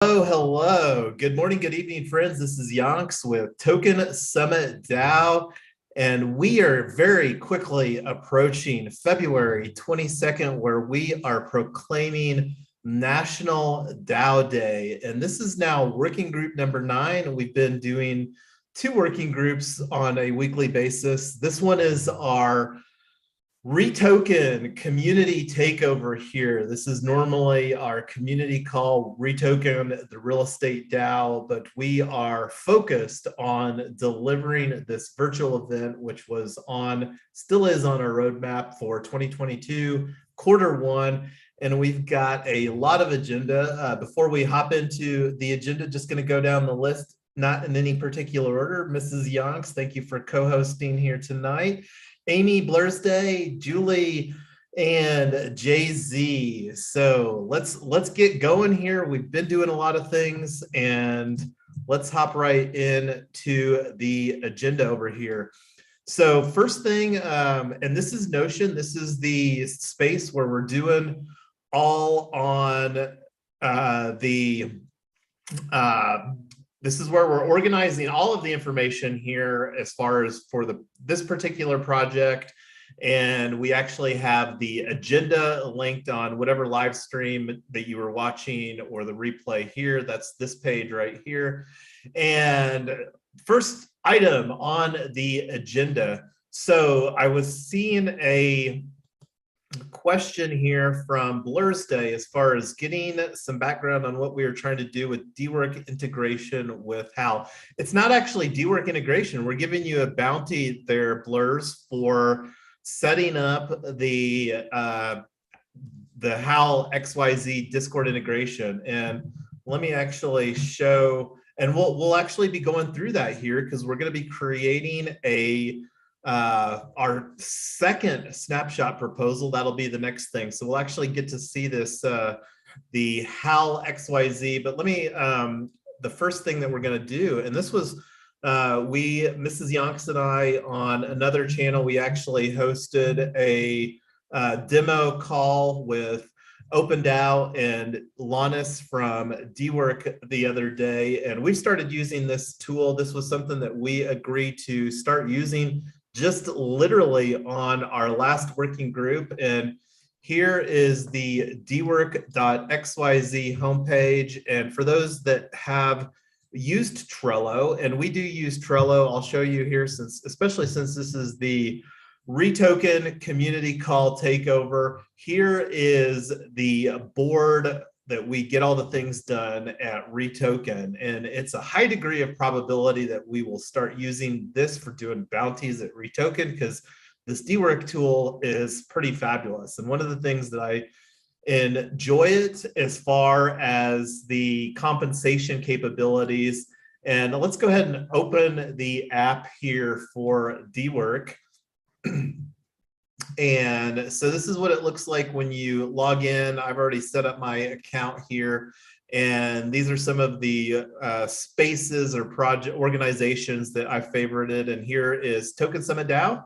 Hello. Good morning, good evening, friends. This is Yonks with Token Summit DAO, and we are very quickly approaching February 22nd, where we are proclaiming National DAO Day. And this is now working group number 9. We've been doing 2 working groups on a weekly basis. This one is our Retoken community takeover here. This is normally our community call, Retoken the real estate DAO, but we are focused on delivering this virtual event, which still is on our roadmap for 2022, Q1. And we've got a lot of agenda. Before we hop into the agenda, just going to go down the list, not in any particular order. Mrs. Yonks, thank you for co-hosting here tonight. Amy Blursday, Julie, and Jay-Z. So let's get going here. We've been doing a lot of things, and let's hop right into the agenda over here. So first thing, and this is Notion. This is the space where we're doing all on this is where we're organizing all of the information here as far as for this particular project. And we actually have the agenda linked on whatever live stream that you were watching or the replay here. That's this page right here. And first item on the agenda. So I was seeing a question here from Blursday as far as getting some background on what we were trying to do with Dework integration with HAL. It's not actually Dework integration. We're giving you a bounty there, Blurs, for setting up the HAL XYZ Discord integration. And let me actually show, and we'll actually be going through that here because we're going to be creating our second snapshot proposal. That'll be the next thing. So we'll actually get to see this, the HAL XYZ. But let me, the first thing that we're going to do, and this was, Mrs. Yonks and I on another channel, we actually hosted a demo call with OpenDAO and Lannis from Dework the other day. And we started using this tool. This was something that we agreed to start using just literally on our last working group. And here is the Dework.xyz homepage. And for those that have used Trello, and we do use Trello, I'll show you here, especially since this is the Retoken community call takeover. Here is the board that we get all the things done at Retoken. And it's a high degree of probability that we will start using this for doing bounties at Retoken, because this Dework tool is pretty fabulous. And one of the things that I enjoy it as far as the compensation capabilities. And let's go ahead and open the app here for Dework. And so this is what it looks like when you log in. I've already set up my account here. And these are some of the spaces or project organizations that I favorited. And here is Token Summit DAO.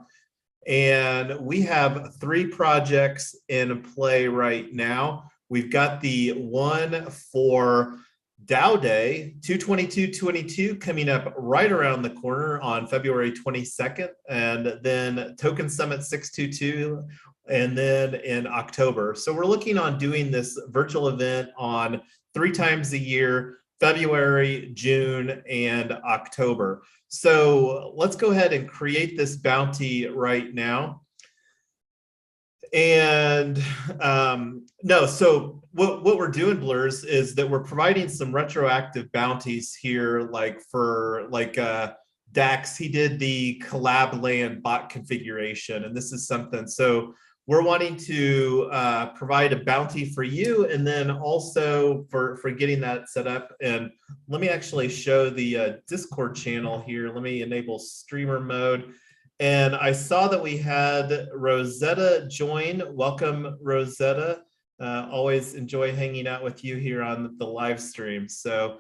And we have 3 projects in play right now. We've got the one for DAO Day 2/22/22 coming up right around the corner on February 22nd, and then Token Summit 622, and then in October. So we're looking on doing this virtual event on 3 times a year, February, June, and October. So let's go ahead and create this bounty right now. And so what we're doing, Blurs, is that we're providing some retroactive bounties here, like for Dax, he did the collab land bot configuration, and this is something. So we're wanting to provide a bounty for you, and then also for getting that set up. And let me actually show the Discord channel here. Let me enable streamer mode. And I saw that we had Rosetta join. Welcome, Rosetta. Always enjoy hanging out with you here on the live stream. So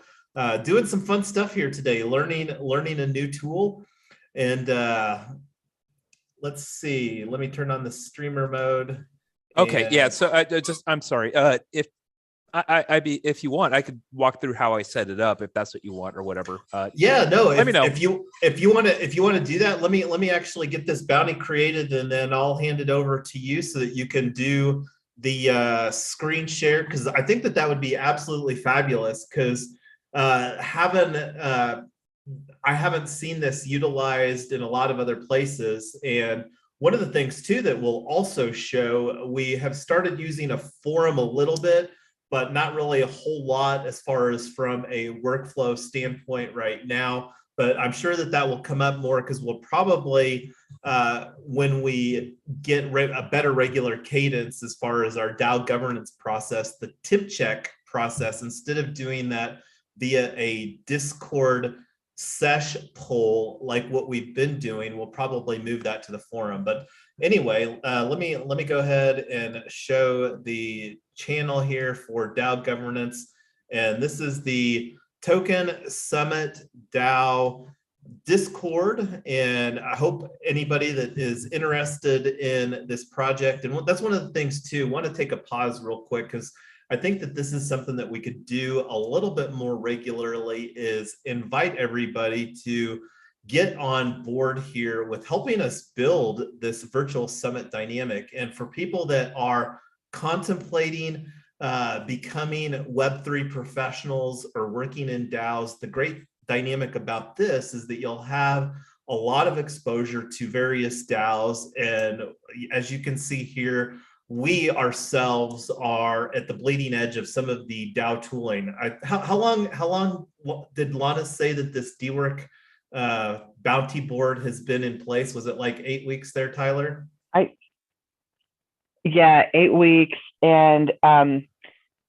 doing some fun stuff here today, learning a new tool. And let's see, let me turn on the streamer mode. Okay, yeah, so I'm sorry. If if you want, I could walk through how I set it up if that's what you want or whatever. Yeah, no. Let me know if you want to do that. Let me actually get this bounty created, and then I'll hand it over to you so that you can do the screen share, because I think that would be absolutely fabulous. Because I haven't seen this utilized in a lot of other places, and one of the things too that we'll also show, we have started using a forum a little bit, but not really a whole lot as far as from a workflow standpoint right now. But I'm sure that will come up more, because we'll probably, when we get a better regular cadence as far as our DAO governance process, the tip check process, instead of doing that via a Discord sesh poll like what we've been doing, we'll probably move that to the forum. But anyway, let me go ahead and show the channel here for DAO governance, and this is the Token Summit DAO Discord, and I hope anybody that is interested in this project, and that's one of the things too, want to take a pause real quick, because I think that this is something that we could do a little bit more regularly, is invite everybody to get on board here with helping us build this virtual summit dynamic. And for people that are contemplating becoming Web3 professionals or working in DAOs, the great dynamic about this is that you'll have a lot of exposure to various DAOs. And as you can see here, we ourselves are at the bleeding edge of some of the DAO tooling. How long did Lana say that this Dework bounty board has been in place? Was it like 8 weeks there, Tyler? Yeah, 8 weeks. And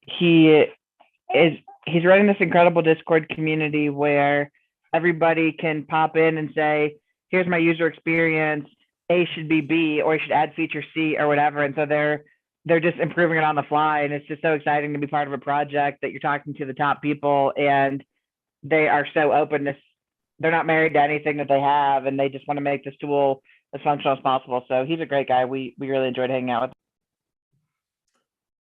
he's running this incredible Discord community where everybody can pop in and say, here's my user experience, A should be B, or you should add feature C or whatever. And so they're just improving it on the fly. And it's just so exciting to be part of a project that you're talking to the top people, and they are so open to, they're not married to anything that they have, and they just want to make this tool as functional as possible. So he's a great guy. We really enjoyed hanging out with him.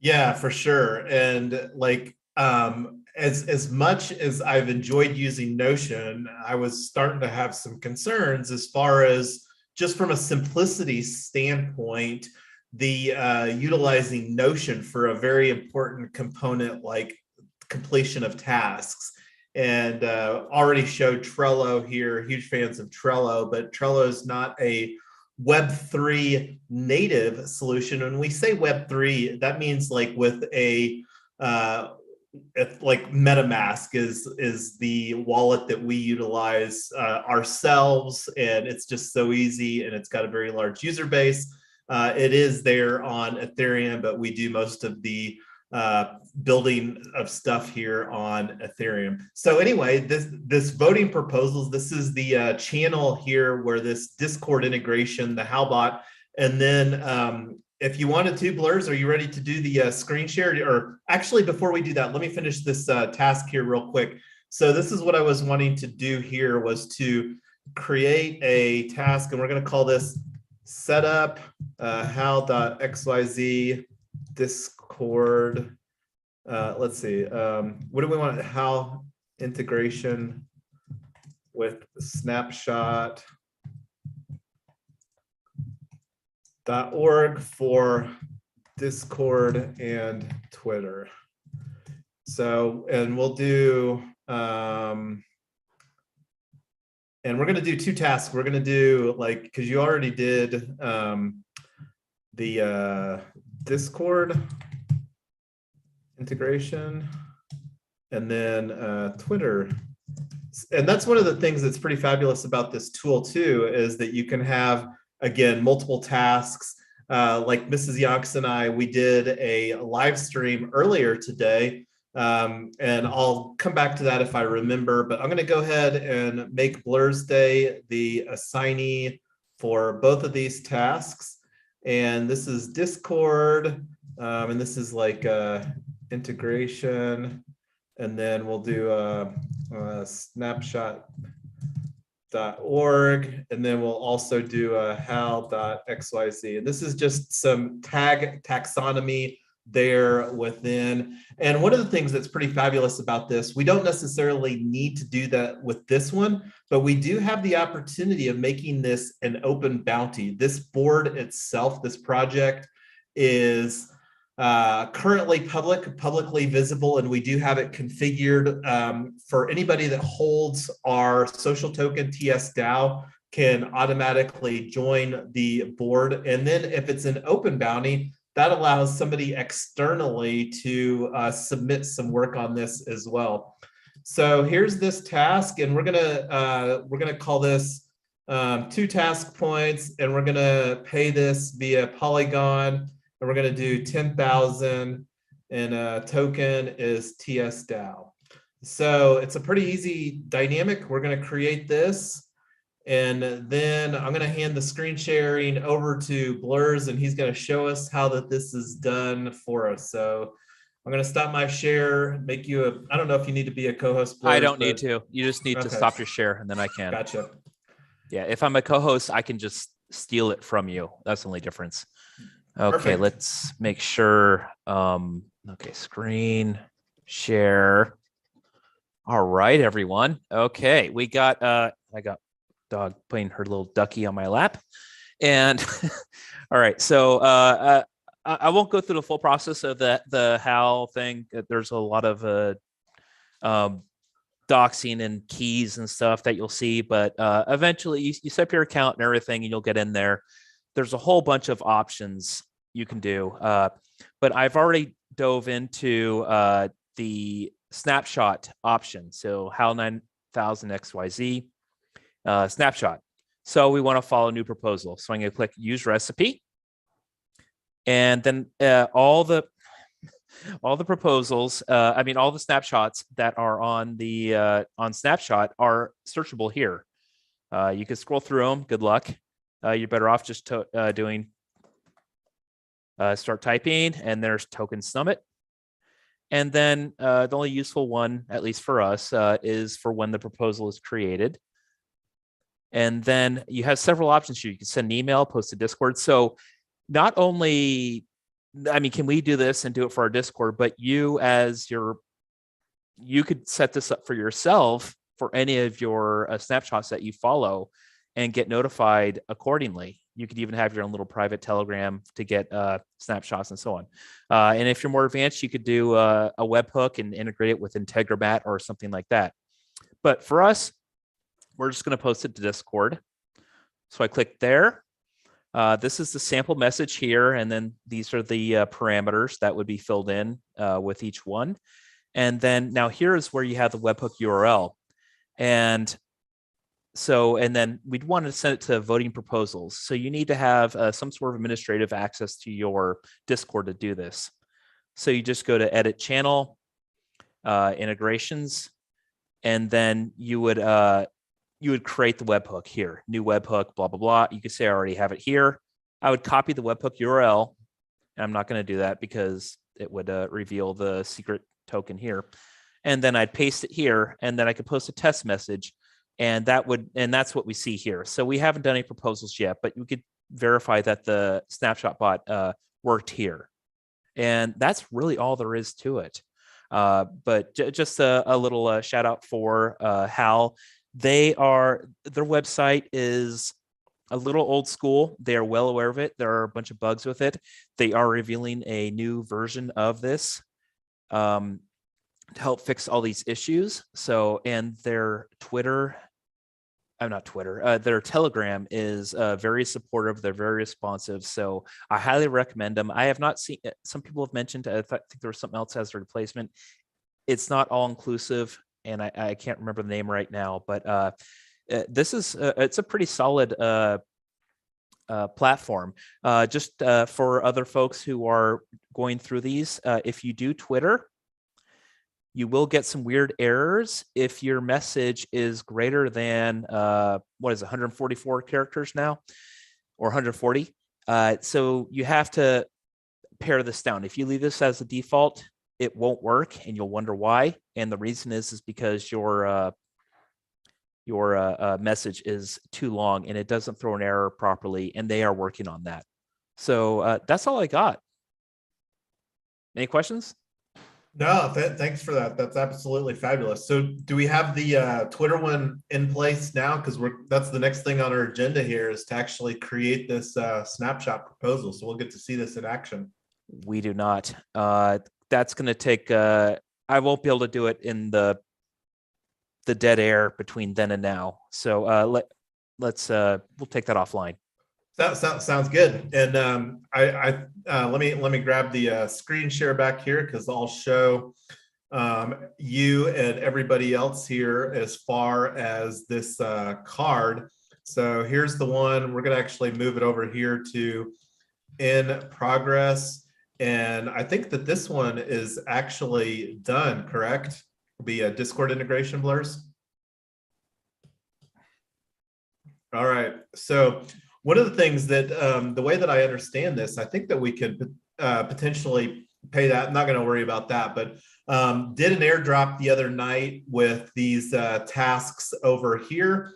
Yeah, for sure. And like, as much as I've enjoyed using Notion, I was starting to have some concerns as far as just from a simplicity standpoint, the utilizing Notion for a very important component like completion of tasks. And already showed Trello here, huge fans of Trello, but Trello is not a Web3 native solution. When we say Web3, that means like with a like MetaMask is the wallet that we utilize ourselves, and it's just so easy, and it's got a very large user base. It is there on Ethereum, but we do most of the building of stuff here on Ethereum. So anyway, this voting proposals, this is the channel here where this Discord integration, the Howbot, and then if you wanted to, Blurs, are you ready to do the screen share? Or actually, before we do that, let me finish this task here real quick. So this is what I was wanting to do here, was to create a task, and we're going to call this setup how.xyz Discord. Let's see. What do we want? How integration with snapshot.org for Discord and Twitter. So, and we'll do, and we're going to do two tasks. We're going to do like, because you already did the Discord integration and then Twitter. And that's one of the things that's pretty fabulous about this tool too, is that you can have, again, multiple tasks. Like Mrs. Yonks and I, we did a live stream earlier today, and I'll come back to that if I remember, but I'm going to go ahead and make Blur's Day the assignee for both of these tasks. And this is Discord, and this is like integration, and then we'll do snapshot.org, and then we'll also do hal.xyz. And this is just some taxonomy there within. And one of the things that's pretty fabulous about this, we don't necessarily need to do that with this one, but we do have the opportunity of making this an open bounty. This board itself, this project is currently publicly visible, and we do have it configured for anybody that holds our social token TS DAO can automatically join the board. And then if it's an open bounty, that allows somebody externally to submit some work on this as well. So here's this task, and we're gonna call this 2 task points, and we're gonna pay this via Polygon, and we're gonna do 10,000, and token is TS DAO. So it's a pretty easy dynamic. We're gonna create this. And then I'm going to hand the screen sharing over to Blurs, and he's going to show us how that this is done for us. So I'm going to stop my share, make you a, I don't know if you need to be a co-host. Blurs, I don't need to. You just need to stop your share, and then I can. Gotcha. Yeah, if I'm a co-host, I can just steal it from you. That's the only difference. Okay, Perfect. Let's make sure. Okay, screen share. All right, everyone. Okay, we got, I got dog playing her little ducky on my lap. And all right, so I won't go through the full process of the HAL thing. There's a lot of doxing and keys and stuff that you'll see, but eventually you set up your account and everything, and you'll get in there. There's a whole bunch of options you can do, but I've already dove into the snapshot option. So HAL 9000XYZ snapshot. So we want to follow new proposal. So I'm going to click use recipe, and then all the proposals, I mean all the snapshots that are on the on snapshot are searchable here. You can scroll through them. Good luck. You're better off just doing start typing, and there's token Summit. And then the only useful one, at least for us, is for when the proposal is created. And then you have several options here. You can send an email, post to Discord. So not only, I mean, can we do this and do it for our Discord, but you could set this up for yourself for any of your snapshots that you follow and get notified accordingly. You could even have your own little private Telegram to get snapshots and so on. And if you're more advanced, you could do a webhook and integrate it with Integramat or something like that. But for us, we're just going to post it to Discord. So I click there. This is the sample message here, and then these are the parameters that would be filled in with each one. And then now here is where you have the webhook URL. And so, and then we'd want to send it to voting proposals. So you need to have some sort of administrative access to your Discord to do this. So you just go to edit channel, integrations, and then you would create the webhook here, new webhook, blah, blah, blah. You could say I already have it here. I would copy the webhook URL. And I'm not going to do that because it would reveal the secret token here. And then I'd paste it here, and then I could post a test message, and that's what we see here. So we haven't done any proposals yet, but you could verify that the snapshot bot worked here. And that's really all there is to it. But just a little shout out for HAL. Their website is a little old school. They are well aware of it. There are a bunch of bugs with it. They are revealing a new version of this to help fix all these issues. So, and their their Telegram is very supportive. They're very responsive. So I highly recommend them. I have not seen, some people have mentioned, I think there was something else as a replacement. It's not all inclusive, and I can't remember the name right now, but this is it's a pretty solid platform. Just for other folks who are going through these, if you do Twitter, you will get some weird errors if your message is greater than 144 characters now, or 140. So you have to pare this down. If you leave this as a default, it won't work, and you'll wonder why. And the reason is because your message is too long and it doesn't throw an error properly, and they are working on that. So that's all I got. Any questions? No, thanks for that. That's absolutely fabulous. So do we have the Twitter one in place now? Because that's the next thing on our agenda here is to actually create this snapshot proposal. So we'll get to see this in action. We do not. That's going to take, I won't be able to do it in the dead air between then and now. So we'll take that offline. Sounds good. And let me grab the screen share back here because I'll show you and everybody else here as far as this card. So here's the one. We're going to actually move it over here to in progress. And I think that this one is actually done, correct? It'll be a Discord integration blurs. All right. So one of the things that the way that I understand this, I think that we could potentially pay that. I'm not going to worry about that, but did an airdrop the other night with these tasks over here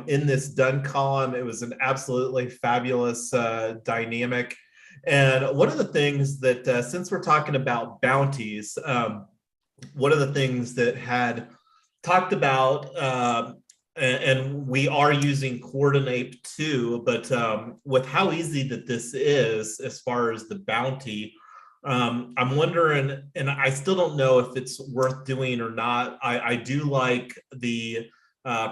in this done column. It was an absolutely fabulous dynamic. And one of the things that since we're talking about bounties, one of the things that had talked about and we are using Coordinate too, but with how easy that this is as far as the bounty, I'm wondering, and I still don't know if it's worth doing or not. I do like the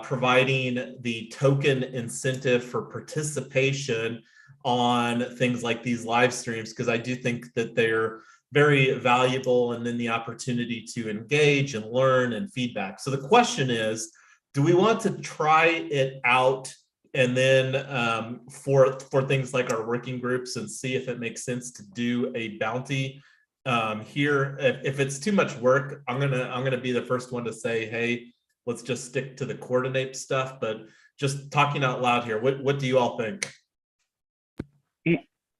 providing the token incentive for participation on things like these live streams, because I do think that they're very valuable, and then the opportunity to engage and learn and feedback. So the question is, do we want to try it out and then for things like our working groups and see if it makes sense to do a bounty here? If it's too much work, I'm gonna be the first one to say, hey, let's just stick to the Coordinate stuff. But just talking out loud here, what do you all think?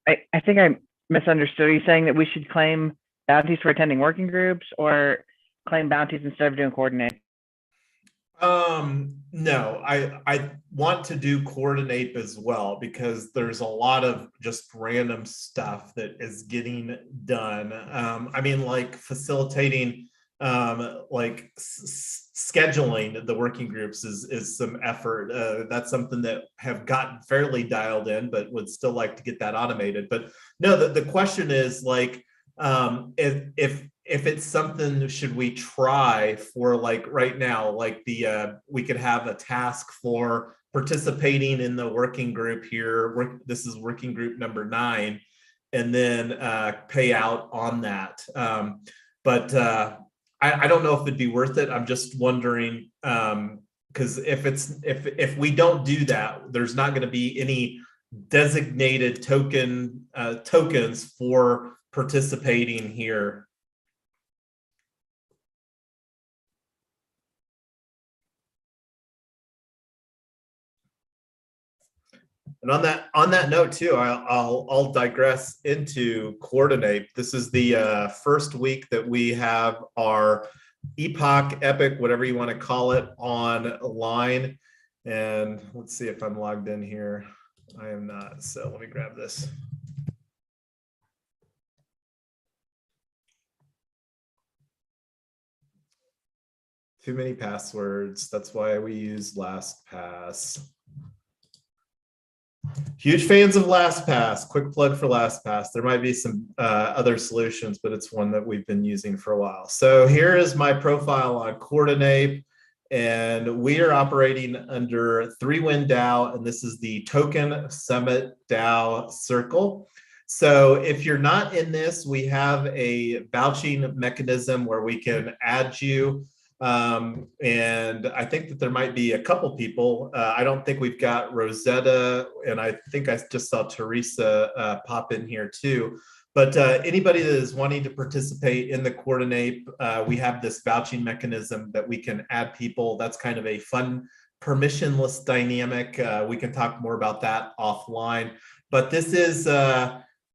I think I misunderstood. Are you saying that we should claim bounties for attending working groups or claim bounties instead of doing Coordinate? No, I want to do Coordinate as well, because there's a lot of just random stuff that is getting done. I mean, like facilitating, like scheduling the working groups is some effort. That's something that have gotten fairly dialed in, but would still like to get that automated. But no, the question is like, if it's something, should we try for, like right now, like we could have a task for participating in the working group here. This is working group number 9, and then pay out on that. But I don't know if it'd be worth it. I'm just wondering, because if we don't do that, there's not going to be any designated tokens for participating here. And on that note too, I'll digress into Coordinate. This is the first week that we have our epoch, epic, whatever you want to call it, online. And let's see if I'm logged in here. I am not. So let me grab this. Too many passwords. That's why we use LastPass. Huge fans of LastPass. Quick plug for LastPass. There might be some other solutions, but it's one that we've been using for a while. So here is my profile on Coordinate, and we are operating under 3Win DAO, and this is the Token Summit DAO Circle. So if you're not in this, we have a vouching mechanism where we can add you. And I think that there might be a couple people. I don't think we've got Rosetta, and I think I just saw Teresa pop in here too. But anybody that is wanting to participate in the Coordinate, we have this vouching mechanism that we can add people. That's kind of a fun permissionless dynamic. We can talk more about that offline. But this is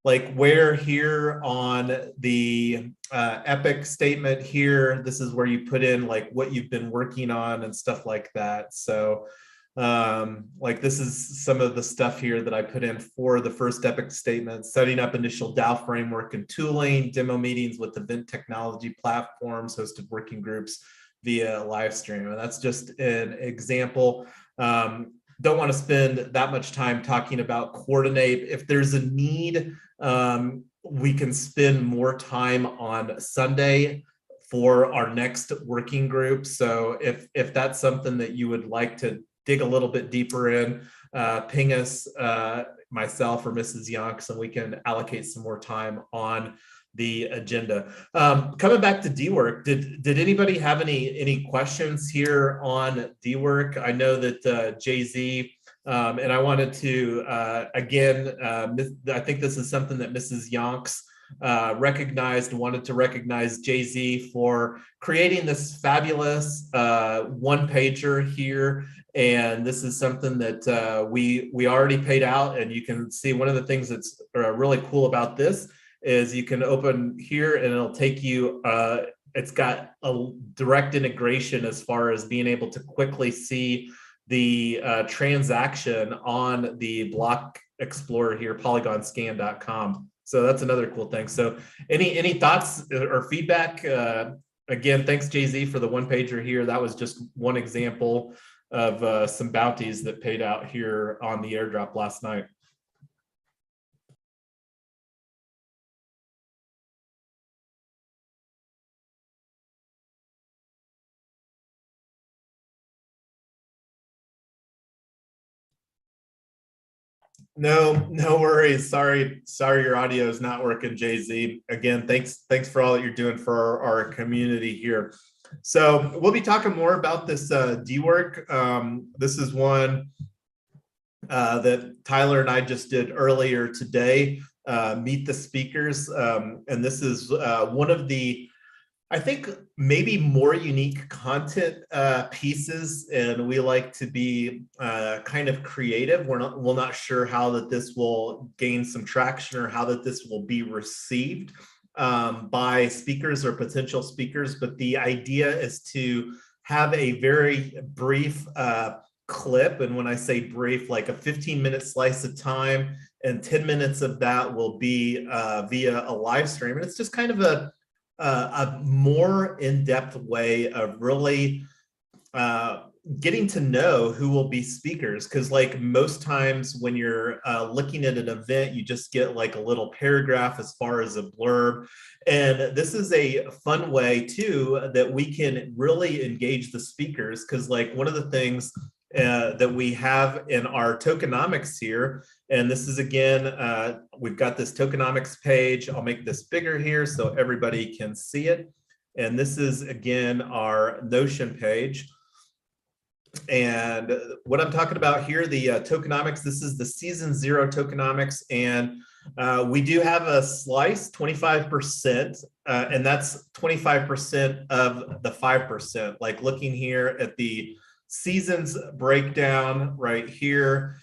like where here on the epic statement here, this is where you put in like what you've been working on and stuff like that. So Like this is some of the stuff here that I put in for the first epic statement: setting up initial DAO framework and tooling, demo meetings with event technology platforms, hosted working groups via live stream. And that's just an example. Don't want to spend that much time talking about coordinate. If there's a need, we can spend more time on Sunday for our next working group. So if that's something that you would like to dig a little bit deeper in, ping us, myself or Mrs. Yonks, and we can allocate some more time on the agenda. Coming back to Dework, did anybody have any questions here on Dework? I know that Jay-Z, and I wanted to, again, I think this is something that Mrs. Yonks wanted to recognize Jay-Z for creating this fabulous one-pager here. And this is something that we already paid out. And you can see one of the things that's really cool about this is you can open here and it'll take you, it's got a direct integration as far as being able to quickly see the transaction on the block explorer here, polygonscan.com. So that's another cool thing. So any thoughts or feedback? Again, thanks Jay-Z for the one pager here. That was just one example of some bounties that paid out here on the airdrop last night. No worries. Sorry your audio is not working, Jay-Z. Again, thanks for all that you're doing for our community here. So we'll be talking more about this Dework. This is one that Tyler and I just did earlier today, meet the speakers. And this is one of the, I think, maybe more unique content pieces, and we like to be kind of creative. We're not sure how that this will gain some traction or how that this will be received by speakers or potential speakers, but the idea is to have a very brief clip, and when I say brief, like a 15-minute slice of time, and 10 minutes of that will be via a live stream. And it's just kind of a more in-depth way of really getting to know who will be speakers. Because like most times when you're looking at an event, you just get like a little paragraph as far as a blurb. And this is a fun way too that we can really engage the speakers. Because like one of the things that we have in our tokenomics here, and this is again, we've got this tokenomics page. I'll make this bigger here so everybody can see it. And this is again our Notion page. And what I'm talking about here, the tokenomics, this is the season 0 tokenomics. And we do have a slice, 25%, and that's 25% of the 5%. Like looking here at the seasons breakdown right here,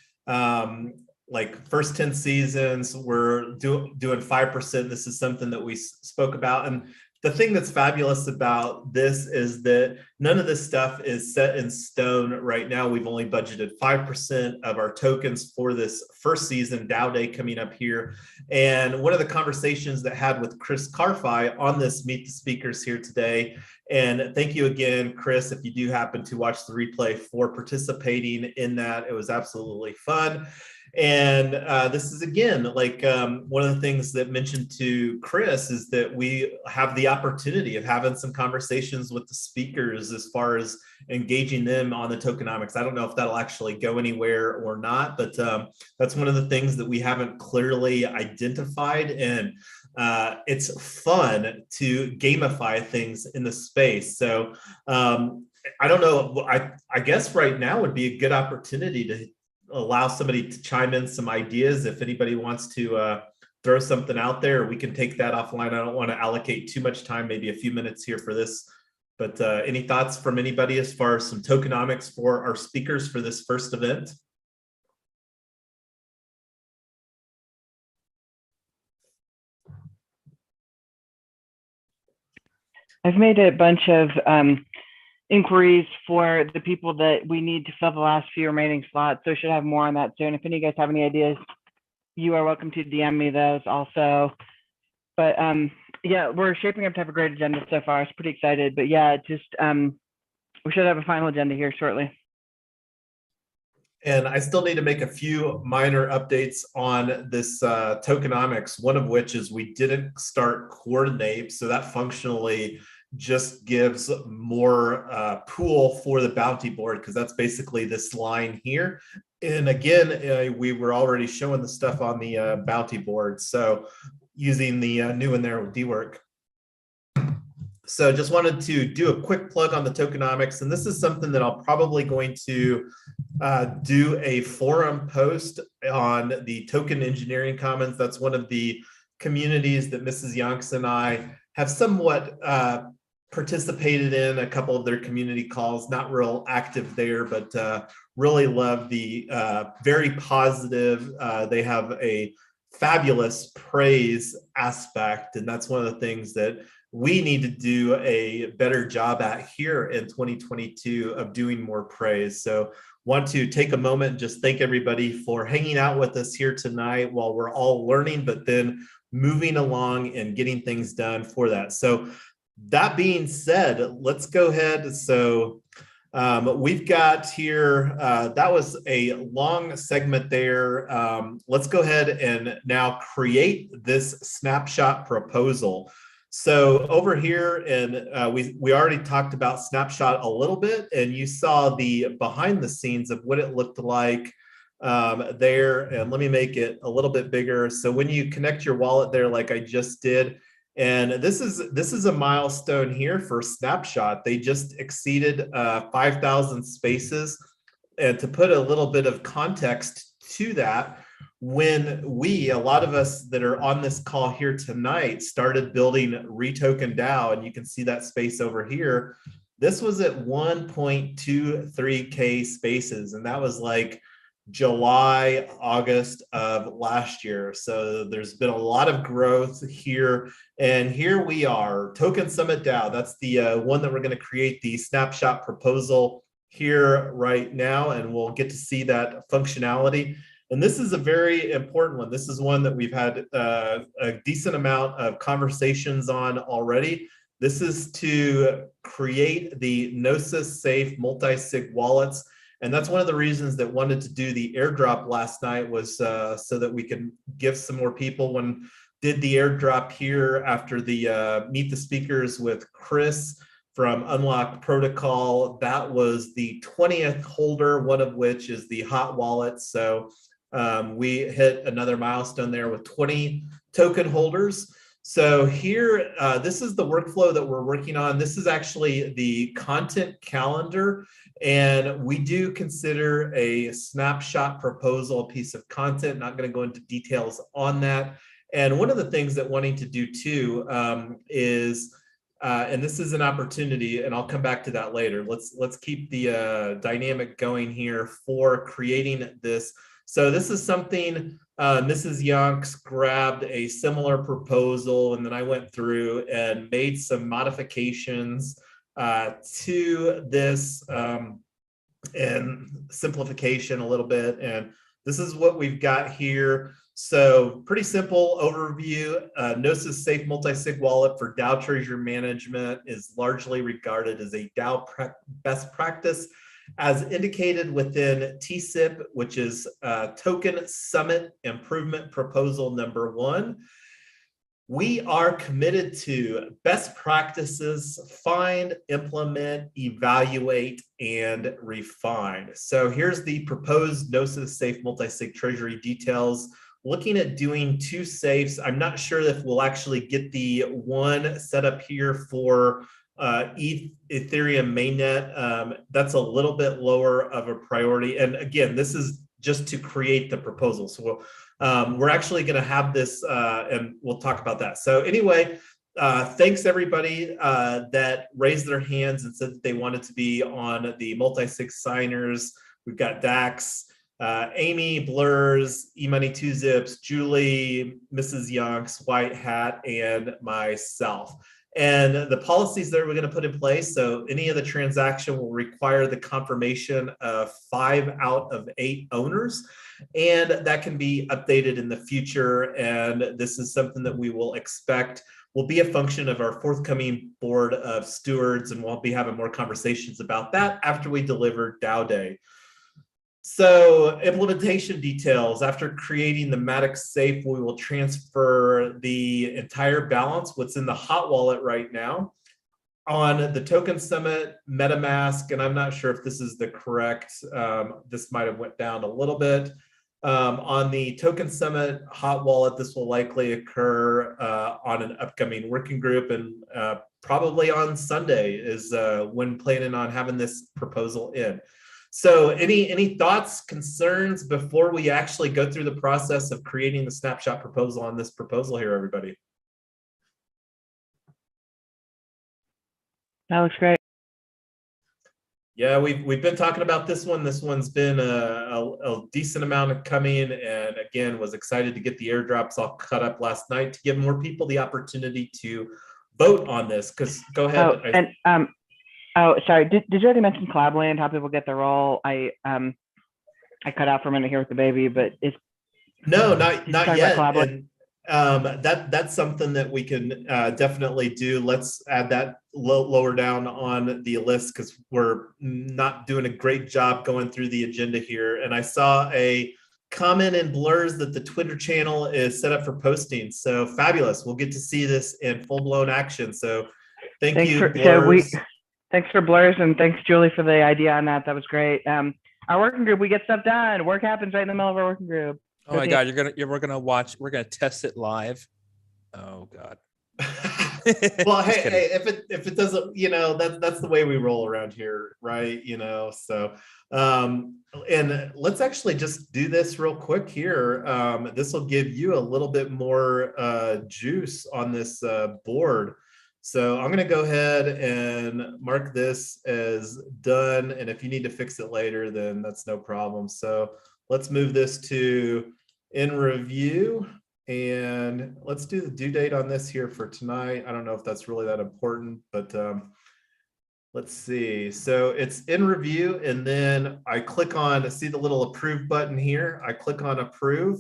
like first 10 seasons, we're doing 5%. This is something that we spoke about. And the thing that's fabulous about this is that none of this stuff is set in stone right now. We've only budgeted 5% of our tokens for this first season, DAO Day coming up here. And one of the conversations that I had with Chris Carfi on this Meet the Speakers here today, and thank you again, Chris, if you do happen to watch the replay, for participating in that. It was absolutely fun. And this is again, like one of the things that mentioned to Chris is that we have the opportunity of having some conversations with the speakers as far as engaging them on the tokenomics. I don't know if that'll actually go anywhere or not, but that's one of the things that we haven't clearly identified. And it's fun to gamify things in the space. So I don't know, I guess right now would be a good opportunity to allow somebody to chime in some ideas. If anybody wants to throw something out there, we can take that offline. I don't want to allocate too much time, maybe a few minutes here for this, but any thoughts from anybody as far as some tokenomics for our speakers for this first event? I've made a bunch of inquiries for the people that we need to fill the last few remaining slots. So we should have more on that soon. If any of you guys have any ideas, you are welcome to DM me those also. But yeah, we're shaping up to have a great agenda so far. I'm pretty excited. But yeah, just we should have a final agenda here shortly. And I still need to make a few minor updates on this tokenomics, one of which is we didn't start coordinate. So that functionally just gives more pool for the bounty board, because that's basically this line here. And again, we were already showing the stuff on the bounty board. So using the new in there with Dework. So just wanted to do a quick plug on the tokenomics. And this is something that I'll probably going to do a forum post on the Token Engineering Commons. That's one of the communities that Mrs. Yonks and I have somewhat participated in a couple of their community calls, not real active there, but really love the very positive. They have a fabulous praise aspect. And that's one of the things that we need to do a better job at here in 2022 of doing more praise. So want to take a moment and just thank everybody for hanging out with us here tonight while we're all learning, but then moving along and getting things done for that. So that being said, let's go ahead. So we've got here, that was a long segment there. Let's go ahead and now create this snapshot proposal. So over here, and we already talked about snapshot a little bit, and you saw the behind the scenes of what it looked like there. And let me make it a little bit bigger. So when you connect your wallet there, like I just did, and this is a milestone here for Snapshot. They just exceeded 5,000 spaces. And to put a little bit of context to that, when a lot of us that are on this call here tonight started building Retoken DAO, and you can see that space over here, this was at 1.23K spaces. And that was like July, August of last year. So there's been a lot of growth here. And here we are, Token Summit DAO. That's the one that we're going to create the snapshot proposal here right now. And we'll get to see that functionality. And this is a very important one. This is one that we've had a decent amount of conversations on already. This is to create the Gnosis safe multi-sig wallets. And that's one of the reasons that wanted to do the airdrop last night was so that we can give some more people. When did the airdrop here after the Meet the Speakers with Chris from Unlock Protocol, that was the 20th holder, one of which is the hot wallet. So we hit another milestone there with 20 token holders. So here, this is the workflow that we're working on. This is actually the content calendar, and we do consider a snapshot proposal a piece of content. Not going to go into details on that. And one of the things that wanting to do too is, and this is an opportunity, and I'll come back to that later. Let's keep the dynamic going here for creating this. So this is something Mrs. Yonks grabbed a similar proposal, and then I went through and made some modifications to this and simplification a little bit. And this is what we've got here. So pretty simple overview. Gnosis Safe Multi-Sig Wallet for DAO Treasury Management is largely regarded as a DAO best practice, as indicated within TSIP, which is Token Summit Improvement Proposal number 1. We are committed to best practices, find, implement, evaluate, and refine. So here's the proposed Gnosis Safe Multi-Sig Treasury details. Looking at doing 2 safes. I'm not sure if we'll actually get the one set up here for Ethereum mainnet. That's a little bit lower of a priority. And again, this is just to create the proposal. So we're actually going to have this and we'll talk about that. So anyway, thanks everybody that raised their hands and said that they wanted to be on the multi-sig signers. We've got Dax, Amy, Blurs, eMoney2Zips, Julie, Mrs. Yonks, White Hat, and myself. And the policies that we're going to put in place, so any of the transaction will require the confirmation of 5 out of 8 owners, and that can be updated in the future. And this is something that we will expect will be a function of our forthcoming board of stewards, and we'll be having more conversations about that after we deliver DAO Day. So implementation details: after creating the Matic safe, we will transfer the entire balance, what's in the hot wallet right now, on the Token Summit MetaMask. And I'm not sure if this is the correct, this might have went down a little bit. On the Token Summit hot wallet, this will likely occur on an upcoming working group, and probably on Sunday is when planning on having this proposal in. So any thoughts, concerns before we actually go through the process of creating the snapshot proposal on this proposal here, everybody? That looks great. Yeah, we've been talking about this one. This one's been a decent amount of coming, and again, was excited to get the airdrops all cut up last night to give more people the opportunity to vote on this. Because go ahead. Oh, sorry. Did you already mention Collabland? How people get their role? I cut out for a minute here with the baby, but it's not yet. And that's something that we can definitely do. Let's add that lower down on the list, because we're not doing a great job going through the agenda here. And I saw a comment in Blurs that the Twitter channel is set up for posting. So fabulous. We'll get to see this in full-blown action. So thanks you, Blurs. Thanks for Blurs, and thanks, Julie, for the idea on that. That was great. Our working group, we get stuff done. Work happens right in the middle of our working group. Oh my God, we're gonna test it live. Oh God. Well, hey, if it doesn't, that's the way we roll around here, right? So and let's actually just do this real quick here. This will give you a little bit more juice on this board. So I'm going to go ahead and mark this as done. And if you need to fix it later, then that's no problem. So let's move this to in review, and let's do the due date on this here for tonight. I don't know if that's really that important, but let's see. So it's in review, and then I click on, see the little approve button here. I click on approve,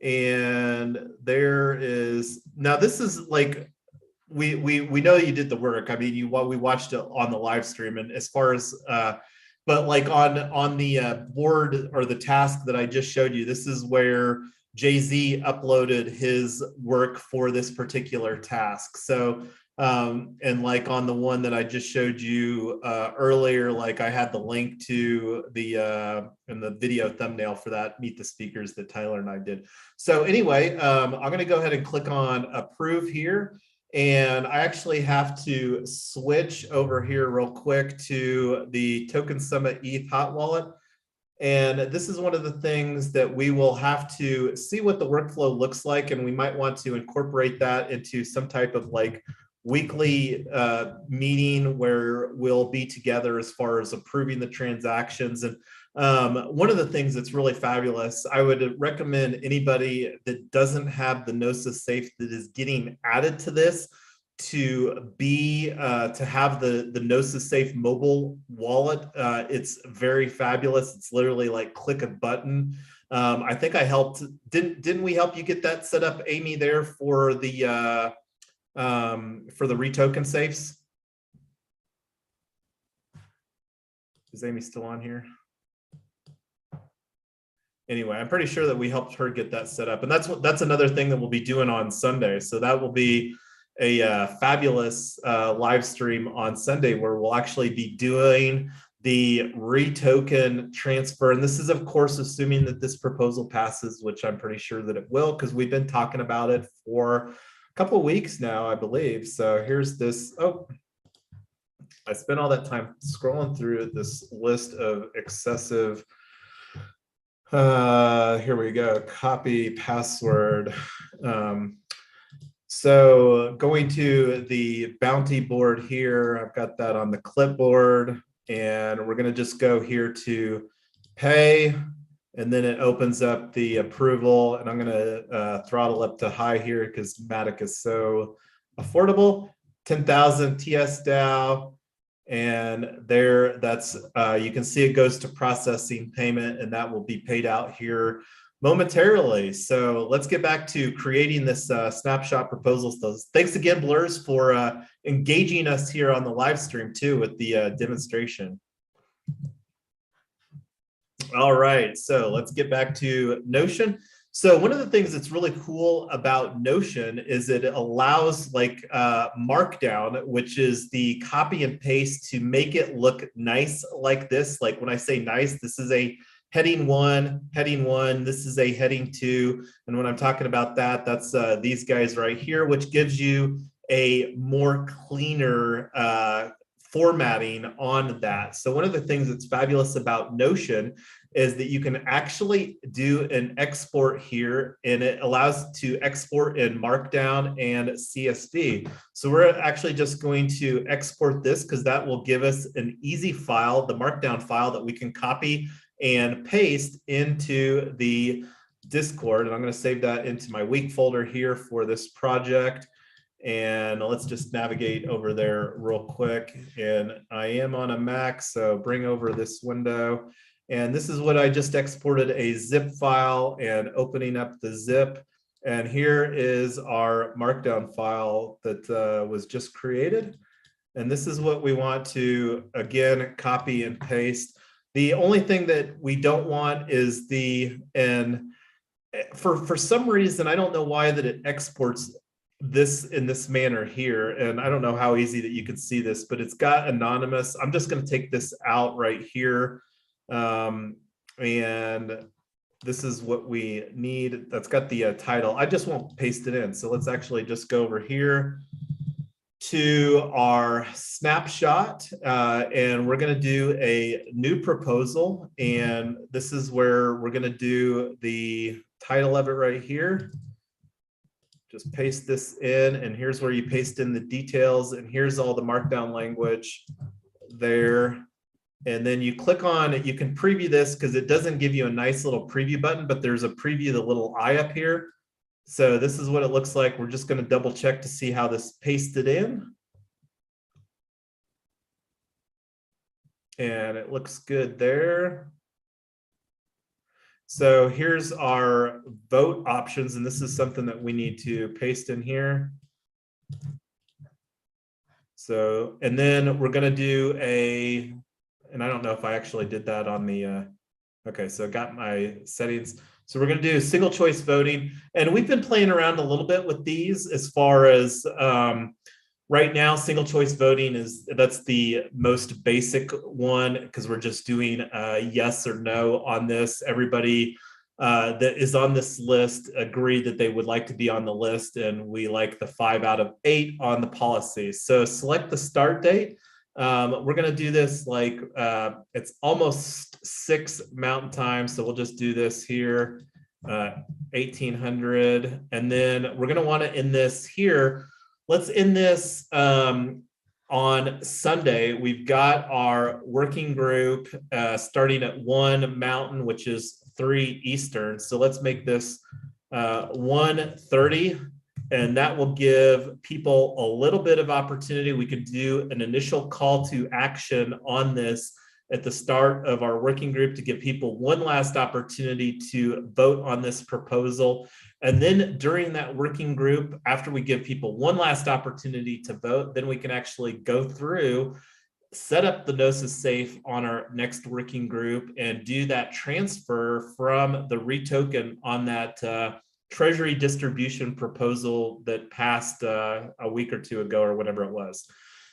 and there is, now this is like, we know you did the work. I mean, we watched it on the live stream, and as far as but like on the board or the task that I just showed you, this is where Jay-Z uploaded his work for this particular task. So and like on the one that I just showed you earlier, like I had the link to the and the video thumbnail for that Meet the Speakers that Tyler and I did. So anyway, I'm going to go ahead and click on approve here. And I actually have to switch over here real quick to the Token Summit ETH hot wallet. And this is one of the things that we will have to see what the workflow looks like. And we might want to incorporate that into some type of like weekly meeting where we'll be together as far as approving the transactions. And one of the things that's really fabulous, I would recommend anybody that doesn't have the Gnosis Safe that is getting added to this to have the Gnosis Safe mobile wallet. It's very fabulous. It's literally like click a button. I think I helped. Didn't we help you get that set up, Amy, there for the retoken safes? Is Amy still on here? Anyway, I'm pretty sure that we helped her get that set up, and that's another thing that we'll be doing on Sunday. So that will be a fabulous live stream on Sunday where we'll actually be doing the retoken transfer. And this is, of course, assuming that this proposal passes, which I'm pretty sure that it will, because we've been talking about it for a couple of weeks now, I believe. So here's this. Oh, I spent all that time scrolling through this list of excessive. Here we go. Copy password. So going to the bounty board here, I've got that on the clipboard, and we're going to just go here to pay, and then it opens up the approval, and I'm going to throttle up to high here because Matic is so affordable. 10,000 TS DAO. And there, that's, you can see it goes to processing payment, and that will be paid out here momentarily. So let's get back to creating this snapshot proposal. So thanks again, Blurs, for engaging us here on the live stream too with the demonstration. All right, so let's get back to Notion. So one of the things that's really cool about Notion is it allows like Markdown, which is the copy and paste to make it look nice like this. Like when I say nice, this is a heading one, this is a heading 2. And when I'm talking about that, that's these guys right here, which gives you a more cleaner formatting on that. So one of the things that's fabulous about Notion is that you can actually do an export here, and it allows to export in Markdown and CSV. So we're actually just going to export this because that will give us an easy file, the Markdown file that we can copy and paste into the Discord. And I'm going to save that into my week folder here for this project. And let's just navigate over there real quick. And I am on a Mac, so bring over this window. And this is what I just exported, a zip file, and opening up the zip. And here is our Markdown file that was just created. And this is what we want to, again, copy and paste. The only thing that we don't want is for some reason, I don't know why that it exports this in this manner here. And I don't know how easy that you can see this, but it's got anonymous. I'm just going to take this out right here. And this is what we need. That's got the title. I just won't paste it in. So let's actually just go over here to our snapshot, and we're going to do a new proposal. And this is where we're going to do the title of it right here. Just paste this in, and here's where you paste in the details, and here's all the Markdown language there. And then you click on it. You can preview this because it doesn't give you a nice little preview button, but there's a preview, the little eye up here. So this is what it looks like. We're just going to double check to see how this pasted in. And it looks good there. So here's our vote options, and this is something that we need to paste in here. So, and then we're going to do and I don't know if I actually did that on the, okay, so I got my settings. So we're going to do single choice voting, and we've been playing around a little bit with these as far as right now, single choice voting that's the most basic one because we're just doing yes or no on this. Everybody that is on this list agreed that they would like to be on the list, and we like the 5 out of 8 on the policy. So select the start date. We're going to do this like it's almost 6 Mountain Time, so we'll just do this here 1800, and then we're going to want to end this here. Let's end this on Sunday. We've got our working group starting at 1 Mountain, which is 3 Eastern. So let's make this 1:30, and that will give people a little bit of opportunity. We could do an initial call to action on this at the start of our working group to give people one last opportunity to vote on this proposal. And then during that working group, after we give people one last opportunity to vote, then we can actually go through, set up the Gnosis safe on our next working group, and do that transfer from the retoken on that Treasury distribution proposal that passed a week or 2 ago or whatever it was.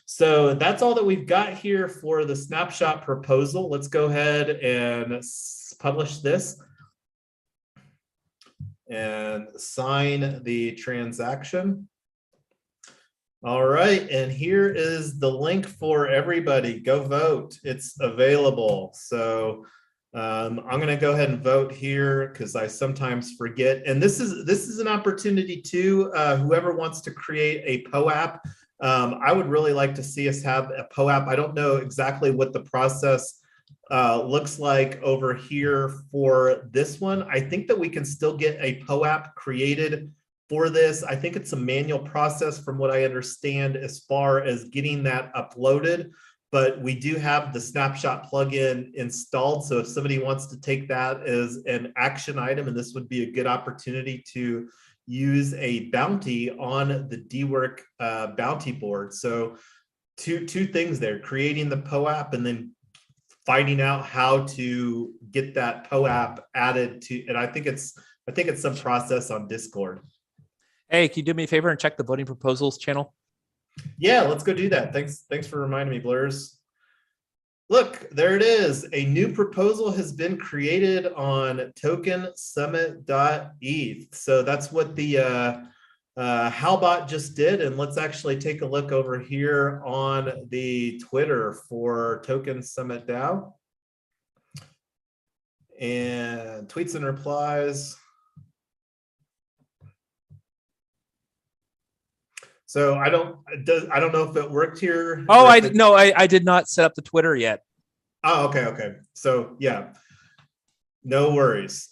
So that's all that we've got here for the snapshot proposal. Let's go ahead and publish this and sign the transaction. All right, and here is the link for everybody. Go vote. It's available. So I'm going to go ahead and vote here because I sometimes forget. And this is an opportunity too. Whoever wants to create a POAP, I would really like to see us have a POAP. I don't know exactly what the process looks like over here for this one. I think that we can still get a POAP created for this. I think it's a manual process from what I understand as far as getting that uploaded, but we do have the snapshot plugin installed. So if somebody wants to take that as an action item, and this would be a good opportunity to use a bounty on the Dework bounty board. So two things there, creating the POAP and then finding out how to get that POAP added to, and I think it's some process on Discord. Hey, can you do me a favor and check the voting proposals channel? Yeah, let's go do that. Thanks for reminding me, Blurs. Look, there it is. A new proposal has been created on token summit.eth. So that's what the Halbot just did. And let's actually take a look over here on the Twitter for token summit DAO. And tweets and replies. So I don't know if it worked here. Oh, I did not set up the Twitter yet. Oh, okay. So yeah, no worries.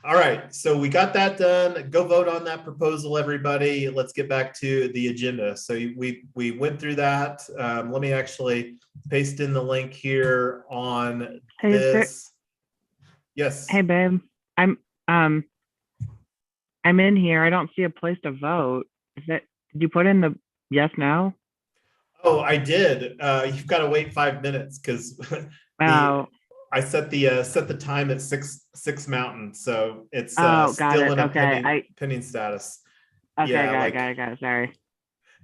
All right, so we got that done. Go vote on that proposal, everybody. Let's get back to the agenda. So we went through that. Let me actually paste in the link here on this. Yes. Hey, babe. I'm in here. I don't see a place to vote. Did you put in the yes, no? Oh, I did. You've got to wait 5 minutes because I set the time at 6 Mountain, so it's still in a pending status. Okay, yeah, got it. Sorry.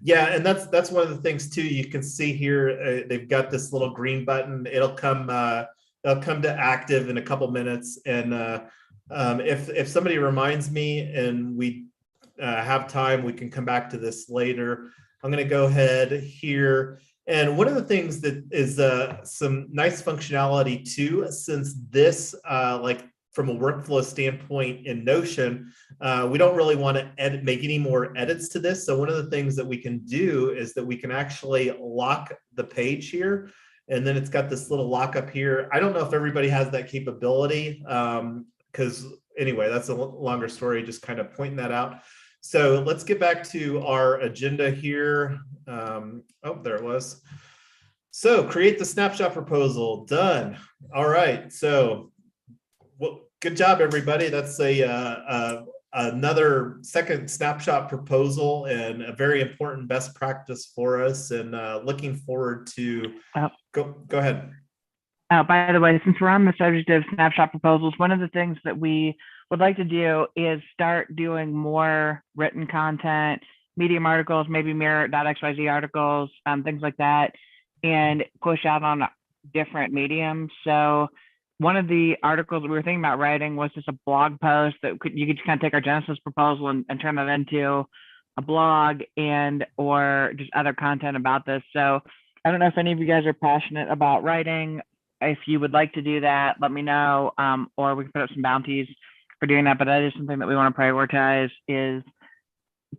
Yeah, and that's one of the things too. You can see here they've got this little green button. It'll come to active in a couple minutes, and if somebody reminds me and we have time, we can come back to this later. I'm going to go ahead here. And one of the things that is some nice functionality too, since this, like from a workflow standpoint in Notion, we don't really want to make any more edits to this. So one of the things that we can do is that we can actually lock the page here. And then it's got this little lockup here. I don't know if everybody has that capability because anyway, that's a longer story, just kind of pointing that out. So let's get back to our agenda here. Oh, there it was. So create the snapshot proposal, done. All right, so well, good job, everybody. That's another second snapshot proposal and a very important best practice for us, and looking forward to, go ahead. By the way, since we're on the subject of snapshot proposals, one of the things that we would like to do is start doing more written content, Medium articles, maybe Mirror.xyz articles, things like that, and push out on different mediums. So one of the articles that we were thinking about writing was just a blog post that you could just kind of take our Genesis proposal and turn that into a blog or just other content about this. So I don't know if any of you guys are passionate about writing. If you would like to do that, let me know, or we can put up some bounties for doing that. But that is something that we want to prioritize, is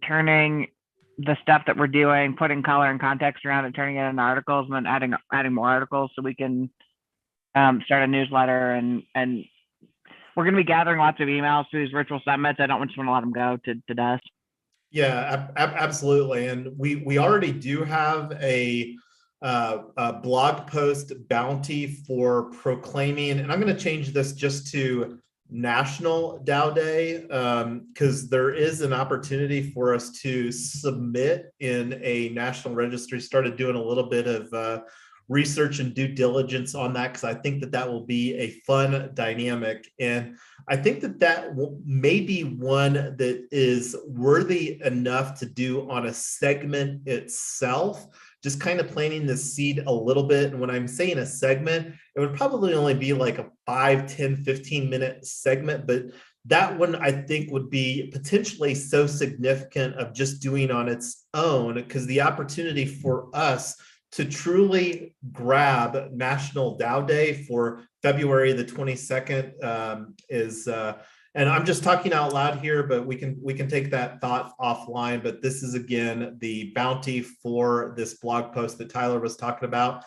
turning the stuff that we're doing, putting color and context around it, turning it into articles, and then adding more articles so we can start a newsletter. And we're going to be gathering lots of emails through these virtual summits. I don't just want to let them go to dust. Yeah, absolutely. And we already do have a blog post bounty for proclaiming, and I'm going to change this just to National DAO Day, because there is an opportunity for us to submit in a national registry. Started doing a little bit of research and due diligence on that, because I think that will be a fun dynamic. And I think that may be one that is worthy enough to do on a segment itself, just kind of planting the seed a little bit. And when I'm saying a segment, it would probably only be like a 5, 10, 15-minute segment, but that one I think would be potentially so significant of just doing on its own, because the opportunity for us to truly grab National DAO Day for February the 22nd is, and I'm just talking out loud here, but we can take that thought offline. But this is, again, the bounty for this blog post that Tyler was talking about.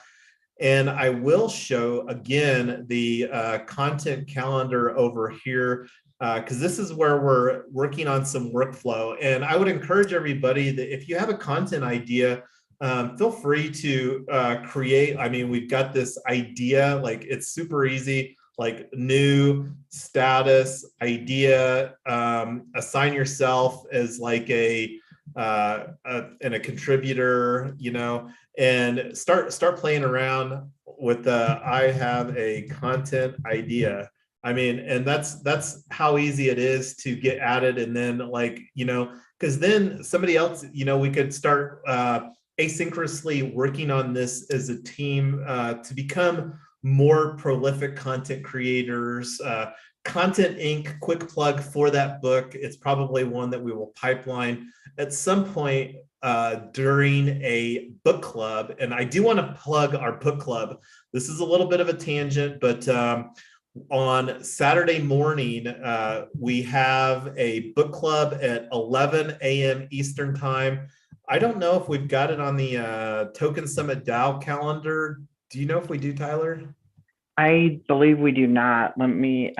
And I will show, again, the content calendar over here. because this is where we're working on some workflow. And I would encourage everybody that if you have a content idea, feel free to create. I mean, we've got this idea, like it's super easy, like new status idea, assign yourself as like and a contributor, you know, and start playing around with I have a content idea. I mean, and that's how easy it is to get added. And then like, you know, because then somebody else, you know, we could start asynchronously working on this as a team to become more prolific content creators. Content Inc., quick plug for that book. It's probably one that we will pipeline at some point during a book club. And I do want to plug our book club. This is a little bit of a tangent, but on Saturday morning, we have a book club at 11 a.m. Eastern time. I don't know if we've got it on the Token Summit DAO calendar. Do you know if we do, Tyler? I believe we do not. Let me,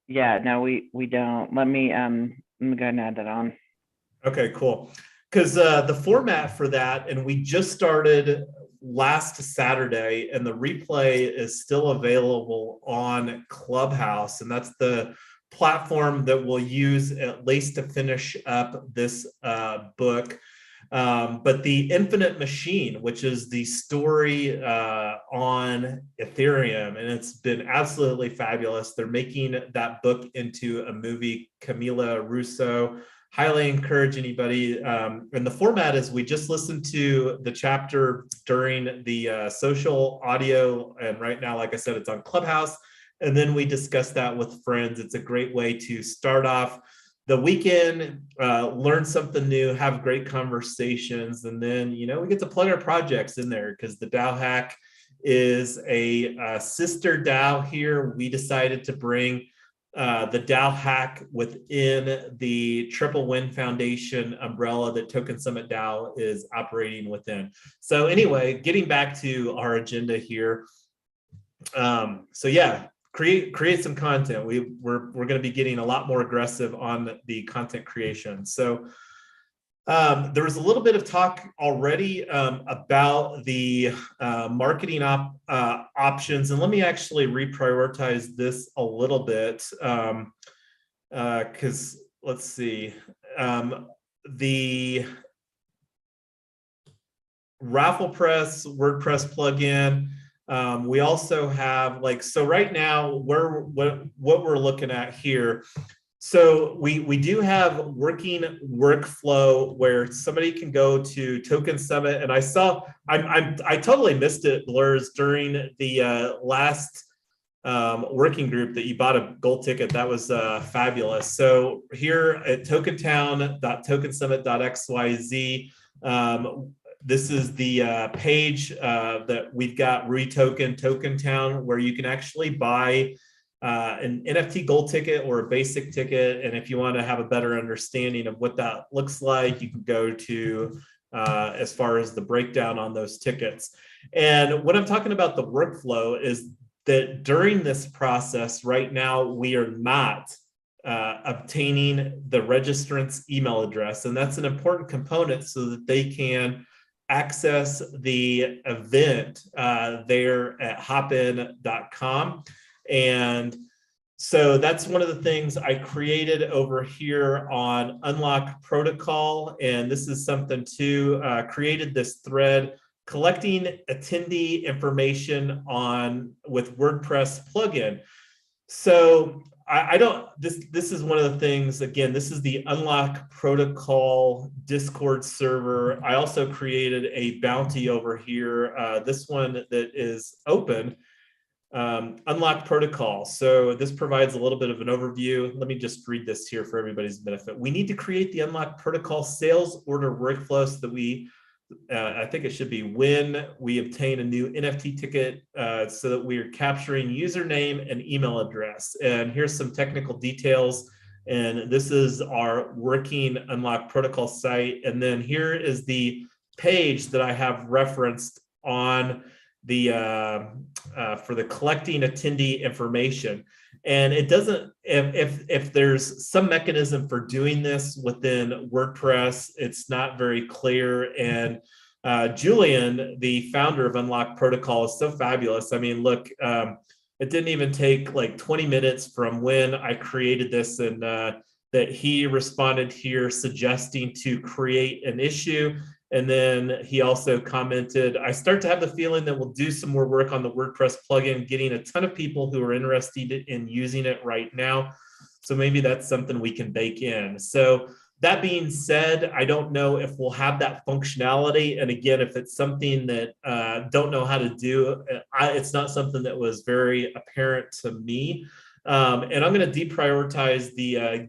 yeah, no, we don't. Let me go ahead and add that on. Okay, cool. Because the format for that, and we just started last Saturday, and the replay is still available on Clubhouse, and that's the platform that we'll use at least to finish up this book. But the Infinite Machine, which is the story on Ethereum, and it's been absolutely fabulous. They're making that book into a movie. Camila Russo, highly encourage anybody. And the format is we just listened to the chapter during the social audio. And right now, like I said, it's on Clubhouse. And then we discuss that with friends. It's a great way to start off the weekend, learn something new, have great conversations. And then, you know, we get to plug our projects in there because the DAO Hack is a sister DAO here. We decided to bring the DAO Hack within the Triple Win Foundation umbrella that Token Summit DAO is operating within. So anyway, getting back to our agenda here. So yeah, create some content. We're going to be getting a lot more aggressive on the content creation. So there was a little bit of talk already about the marketing options, and let me actually reprioritize this a little bit because let's see, the RafflePress WordPress plugin. We also have so right now what we're looking at here. So we do have working workflow where somebody can go to Token Summit, and I totally missed it, Blurs, during the last working group that you bought a gold ticket. That was fabulous. So here at tokentown.tokensummit.xyz, this is the page that we've got Retoken Token Town, where you can actually buy an NFT gold ticket or a basic ticket. And if you want to have a better understanding of what that looks like, you can go to as far as the breakdown on those tickets. And what I'm talking about the workflow is that during this process right now, we are not obtaining the registrant's email address. And that's an important component so that they can access the event there at hopin.com. And so that's one of the things I created over here on Unlock Protocol. And this is something too, created this thread collecting attendee information with WordPress plugin. So this is one of the things, again, this is the Unlock Protocol Discord server. I also created a bounty over here, this one that is open. Unlock Protocol. So this provides a little bit of an overview. Let me just read this here for everybody's benefit. We need to create the Unlock Protocol sales order workflow so that we, I think it should be when we obtain a new NFT ticket, so that we are capturing username and email address. And here's some technical details. And this is our working Unlock Protocol site. And then here is the page that I have referenced on for the collecting attendee information. And it doesn't, if there's some mechanism for doing this within WordPress, it's not very clear. And Julian, the founder of Unlock Protocol, is so fabulous. I mean, look, it didn't even take like 20 minutes from when I created this, and that he responded here suggesting to create an issue. And then he also commented, I start to have the feeling that we'll do some more work on the WordPress plugin, getting a ton of people who are interested in using it right now. So maybe that's something we can bake in. So that being said, I don't know if we'll have that functionality. And again, if it's something that don't know how to do, it's not something that was very apparent to me. And I'm going to deprioritize the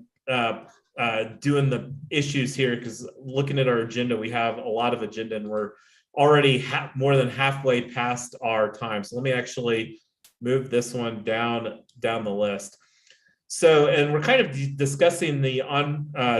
doing the issues here, because looking at our agenda, we have a lot of agenda and we're already more than halfway past our time. So let me actually move this one down the list. So, and we're kind of discussing the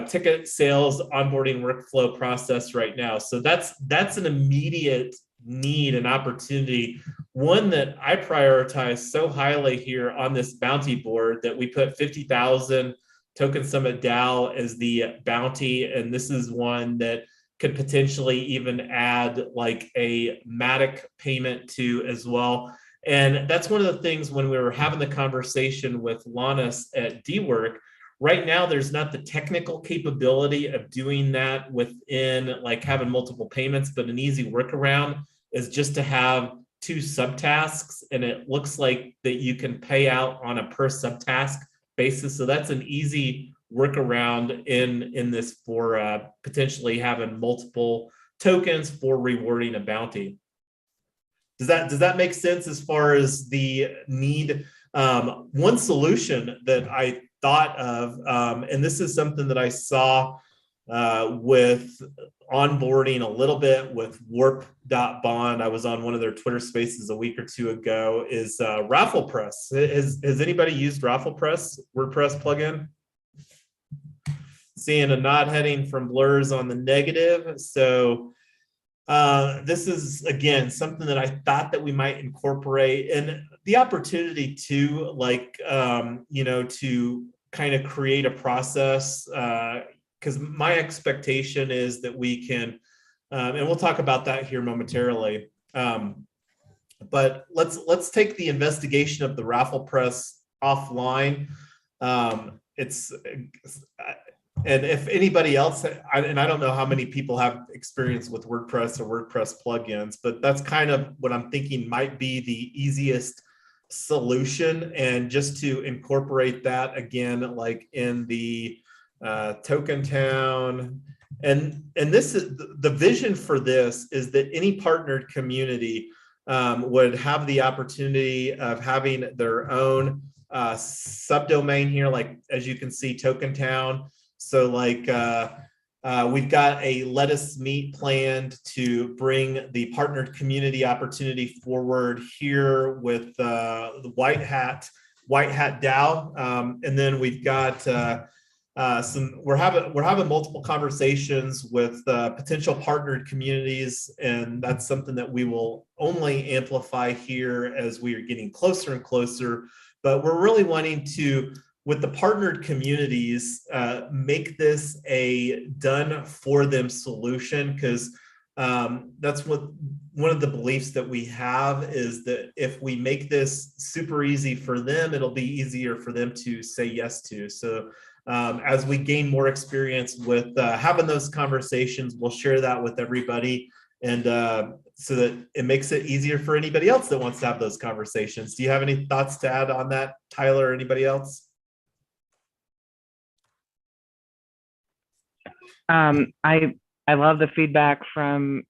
ticket sales onboarding workflow process right now. So that's an immediate need and opportunity, one that I prioritize so highly here on this bounty board, that we put 50,000 Token Summit DAO as the bounty. And this is one that could potentially even add like a Matic payment to as well. And that's one of the things when we were having the conversation with Lannis at Dework. Right now, there's not the technical capability of doing that within like having multiple payments, but an easy workaround is just to have 2 subtasks, and it looks like that you can pay out on a per subtask basis. So that's an easy workaround in this for potentially having multiple tokens for rewarding a bounty. Does that make sense as far as the need? One solution that I thought of, and this is something that I saw with onboarding a little bit with warp.bond. I was on one of their Twitter spaces a week or two ago, is RafflePress. Has anybody used RafflePress WordPress plugin? Seeing a nod heading from Blurs on the negative. So this is, again, something that I thought that we might incorporate, and the opportunity to like, to kind of create a process, because my expectation is that we can, and we'll talk about that here momentarily. But let's take the investigation of the RafflePress offline. And if anybody else, and I don't know how many people have experience with WordPress or WordPress plugins, but that's kind of what I'm thinking might be the easiest solution. And just to incorporate that again, like in the Token Town, and this is the vision for this, is that any partnered community would have the opportunity of having their own subdomain here, like as you can see, Token Town. So like we've got a Let Us Meet planned to bring the partnered community opportunity forward here with the White Hat DAO, and then we've got we're having multiple conversations with potential partnered communities, and that's something that we will only amplify here as we are getting closer and closer. But we're really wanting to, with the partnered communities, make this a done for them solution, because that's what one of the beliefs that we have is that if we make this super easy for them, it'll be easier for them to say yes to. So as we gain more experience with having those conversations, we'll share that with everybody, and so that it makes it easier for anybody else that wants to have those conversations. Do you have any thoughts to add on that, Tyler, or anybody else? I love the feedback from,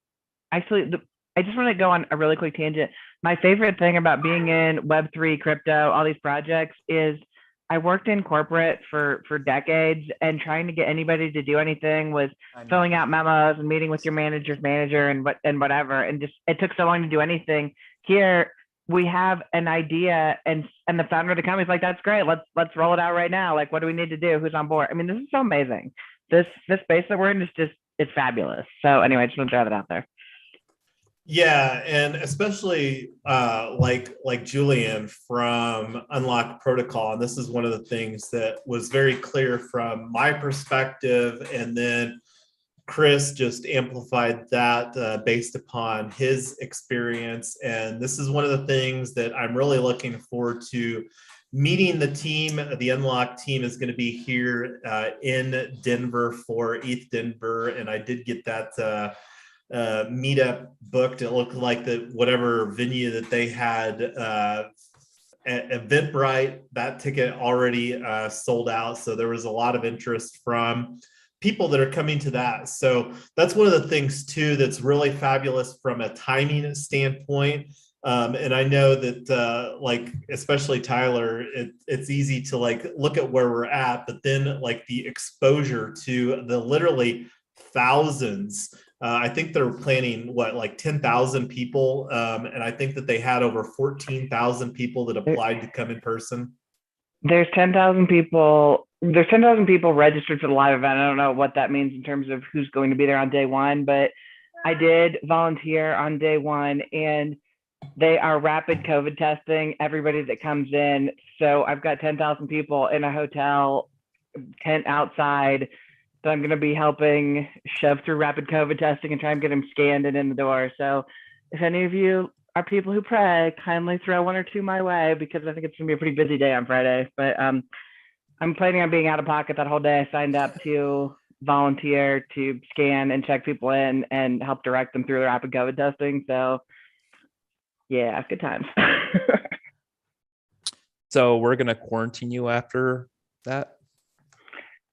actually, I just want to go on a really quick tangent. My favorite thing about being in Web3, crypto, all these projects is I worked in corporate for decades, and trying to get anybody to do anything was filling out memos and meeting with your manager's manager and whatever. And just, it took so long to do anything. Here, we have an idea, and the founder of the company is like, that's great. Let's roll it out right now. Like, what do we need to do? Who's on board? I mean, this is so amazing. This space that we're in is just, it's fabulous. So anyway, I just want to throw that out there. Yeah, and especially like Julian from Unlock Protocol, and this is one of the things that was very clear from my perspective, and then Chris just amplified that based upon his experience. And this is one of the things that I'm really looking forward to meeting the team. The Unlock team is going to be here in Denver for ETH Denver, and I did get that meetup booked. It looked like that whatever venue that they had at Eventbrite, that ticket already sold out. So there was a lot of interest from people that are coming to that. So that's one of the things too that's really fabulous from a timing standpoint. And I know that like especially Tyler, it's easy to like look at where we're at, but then like the exposure to the literally thousands. I think they're planning like 10,000 people, and I think that they had over 14,000 people that applied to come in person. There's 10,000 people. There's 10,000 people registered for the live event. I don't know what that means in terms of who's going to be there on day one, but I did volunteer on day one, and they are rapid COVID testing everybody that comes in. So I've got 10,000 people in a hotel tent outside that I'm going to be helping shove through rapid COVID testing and try and get them scanned and in the door. So if any of you are people who pray, kindly throw one or two my way, because I think it's going to be a pretty busy day on Friday. But I'm planning on being out of pocket that whole day. I signed up to volunteer to scan and check people in and help direct them through the rapid COVID testing. So yeah, good times. So we're going to quarantine you after that?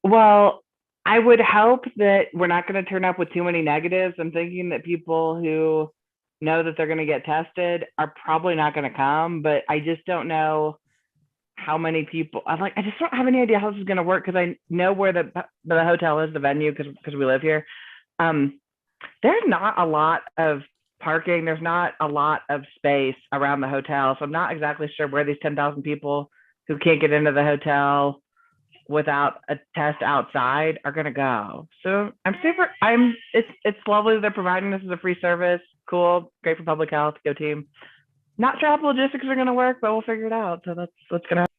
Well, I would hope that we're not going to turn up with too many negatives. I'm thinking that people who know that they're going to get tested are probably not going to come, but I just don't know how many people. I just don't have any idea how this is going to work, because I know where the hotel is, the venue, because we live here. There's not a lot of parking. There's not a lot of space around the hotel, so I'm not exactly sure where these 10,000 people who can't get into the hotel without a test outside are going to go. So it's lovely that they're providing this as a free service. Cool, great for public health. Go team. Not sure how the logistics are going to work, but we'll figure it out. So that's what's going to happen.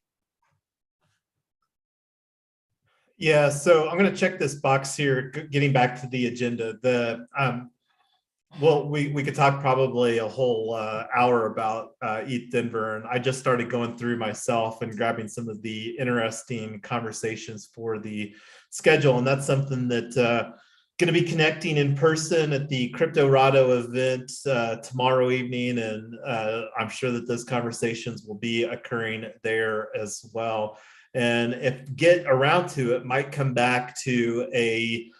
Yeah, so I'm going to check this box here, getting back to the agenda. Well, we could talk probably a whole hour about ETH Denver, and I just started going through myself and grabbing some of the interesting conversations for the schedule, and that's something that going to be connecting in person at the Cryptorado event tomorrow evening, and I'm sure that those conversations will be occurring there as well. And if get around to it, might come back to a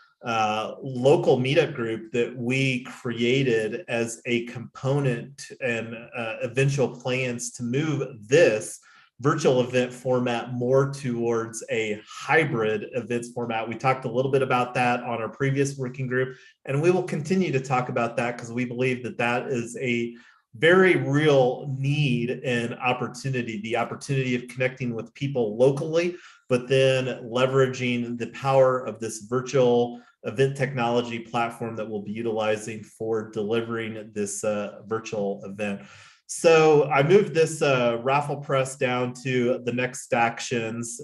local meetup group that we created as a component and eventual plans to move this virtual event format more towards a hybrid events format. We talked a little bit about that on our previous working group, and we will continue to talk about that because we believe that that is a very real need and opportunity, the opportunity of connecting with people locally, but then leveraging the power of this virtual event technology platform that we'll be utilizing for delivering this virtual event. So I moved this raffle press down to the next actions.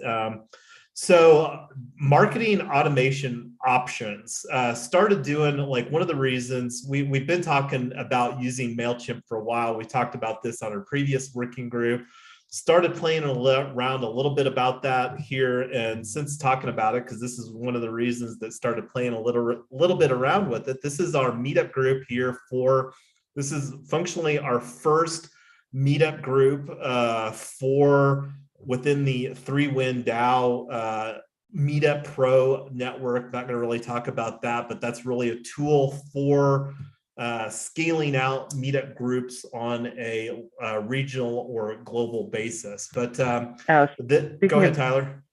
So marketing automation options, started doing, like, one of the reasons we've been talking about using MailChimp for a while. We talked about this on our previous working group, started playing around a little bit about that here. And since talking about it, because this is one of the reasons that started playing a little bit around with it, this is our meetup group here this is functionally our first meetup group for within the 3Win DAO Meetup Pro network. Not going to really talk about that, but that's really a tool for scaling out meetup groups on a regional or global basis. But go ahead, Tyler.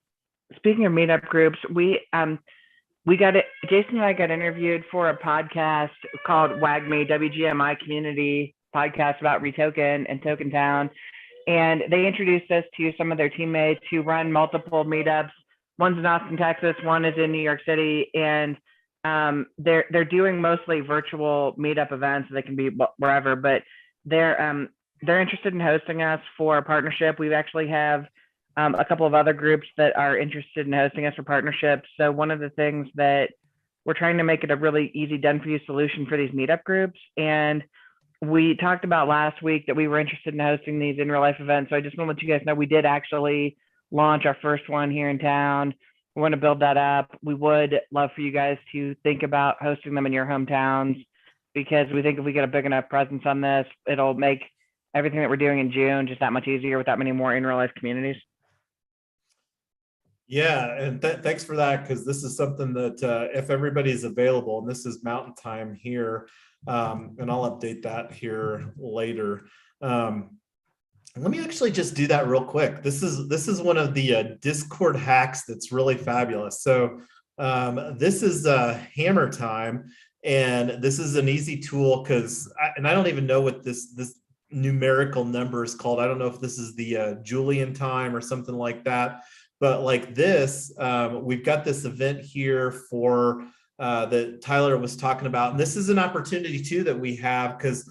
Speaking of meetup groups, we got it. Jason and I got interviewed for a podcast called WAGMI, WGMI Community Podcast about Retoken and Token Town. And they introduced us to some of their teammates who run multiple meetups. One's in Austin, Texas. One is in New York City. And They're doing mostly virtual meetup events. They can be wherever, but they're interested in hosting us for a partnership. We actually have a couple of other groups that are interested in hosting us for partnerships. So one of the things that we're trying to make it a really easy done for you solution for these meetup groups. And we talked about last week that we were interested in hosting these in real life events. So I just want to let you guys know we did actually launch our first one here in town. We want to build that up. We would love for you guys to think about hosting them in your hometowns, because we think if we get a big enough presence on this, it'll make everything that we're doing in June just that much easier with that many more in real life communities. Yeah, and thanks for that, because this is something that if everybody's available, and this is Mountain Time here, and I'll update that here later. Let me actually just do that real quick. This is one of the Discord hacks that's really fabulous. So this is Hammer Time, and this is an easy tool because, and I don't even know what this numerical number is called. I don't know if this is the Julian time or something like that. But like this, we've got this event here for that Tyler was talking about. And this is an opportunity too that we have, because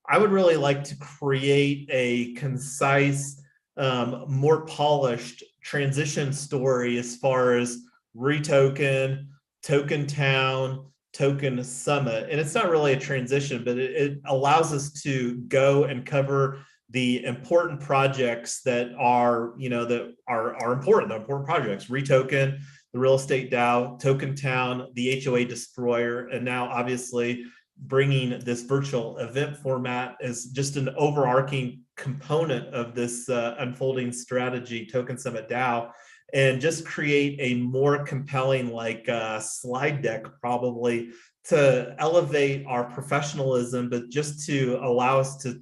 I would really like to create a concise, more polished transition story as far as retoken, token town, token summit. And it's not really a transition, but it allows us to go and cover the important projects that are, that are important, the important projects: Retoken, the Real Estate DAO, Token Town, the HOA Destroyer, and now obviously bringing this virtual event format as just an overarching component of this unfolding strategy, Token Summit DAO, and just create a more compelling slide deck probably to elevate our professionalism, but just to allow us to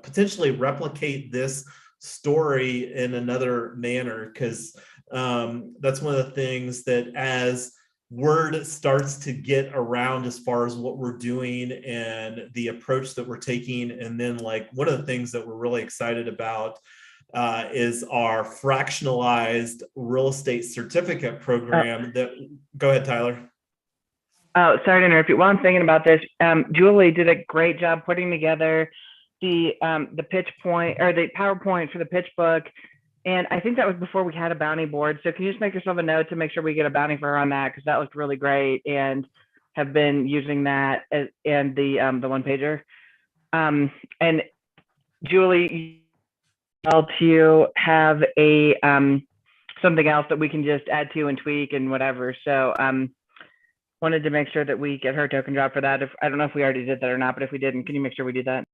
potentially replicate this story in another manner, because that's one of the things that as word starts to get around as far as what we're doing and the approach that we're taking. And then one of the things that we're really excited about is our fractionalized real estate certificate program go ahead, Tyler. Oh, sorry to interrupt you. While I'm thinking about this, Julie did a great job putting together the pitch point, or the PowerPoint for the pitch book. And I think that was before we had a bounty board. So can you just make yourself a note to make sure we get a bounty for her on that? Because that looked really great, and have been using that and the one pager. And Julie, to have a something else that we can just add to and tweak and whatever. So wanted to make sure that we get her token drop for that. I don't know if we already did that or not, but if we didn't, can you make sure we do that?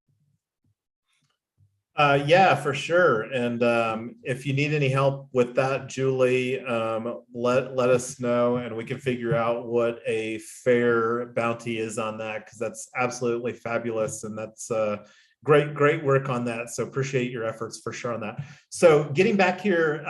Yeah, for sure. And if you need any help with that, Julie, let us know, and we can figure out what a fair bounty is on that, because that's absolutely fabulous. And that's great work on that. So appreciate your efforts for sure on that. So getting back here,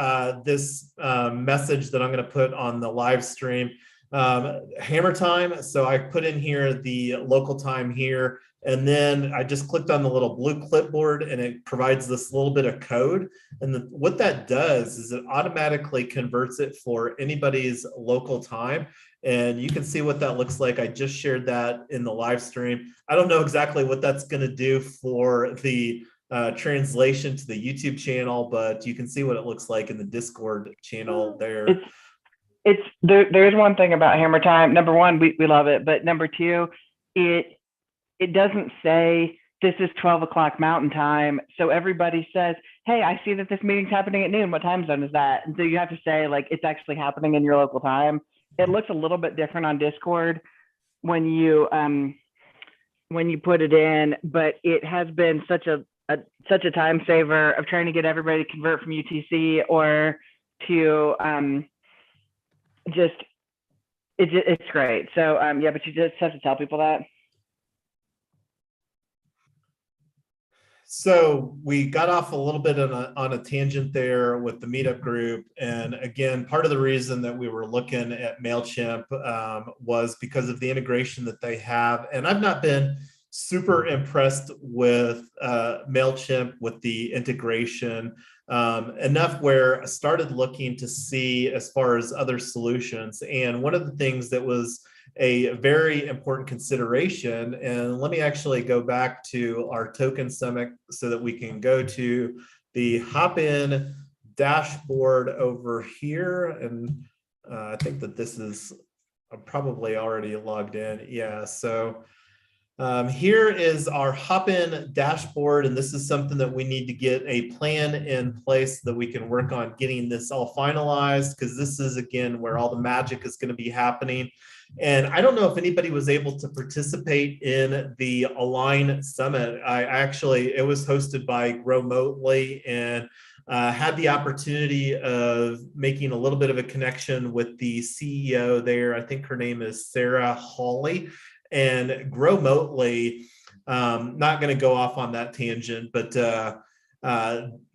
this message that I'm going to put on the live stream, Hammer Time. So I put in here the local time here, and then I just clicked on the little blue clipboard, and it provides this little bit of code. And what that does is it automatically converts it for anybody's local time. And you can see what that looks like. I just shared that in the live stream. I don't know exactly what that's going to do for the translation to the YouTube channel, but you can see what it looks like in the Discord channel there. There's one thing about Hammer Time. Number one, we love it, but number two, it doesn't say this is 12 o'clock Mountain Time. So everybody says, hey, I see that this meeting's happening at noon. What time zone is that? And so you have to say it's actually happening in your local time. It looks a little bit different on Discord when you put it in, but it has been such a time saver of trying to get everybody to convert from UTC or to it's great. So yeah, but you just have to tell people that. So we got off a little bit on a tangent there with the meetup group. And again, part of the reason that we were looking at MailChimp was because of the integration that they have. And I've not been super impressed with MailChimp with the integration enough where I started looking to see as far as other solutions. And one of the things that was a very important consideration. And let me actually go back to our token summit so that we can go to the hop-in dashboard over here. And I think that this is, I'm probably already logged in. Yeah, so here is our hop-in dashboard, and this is something that we need to get a plan in place so that we can work on getting this all finalized, because this is, again, where all the magic is going to be happening. And I don't know if anybody was able to participate in the Align Summit. It was hosted by Growmotely, and had the opportunity of making a little bit of a connection with the CEO there. I think her name is Sarah Hawley. And Growmotely, not going to go off on that tangent, but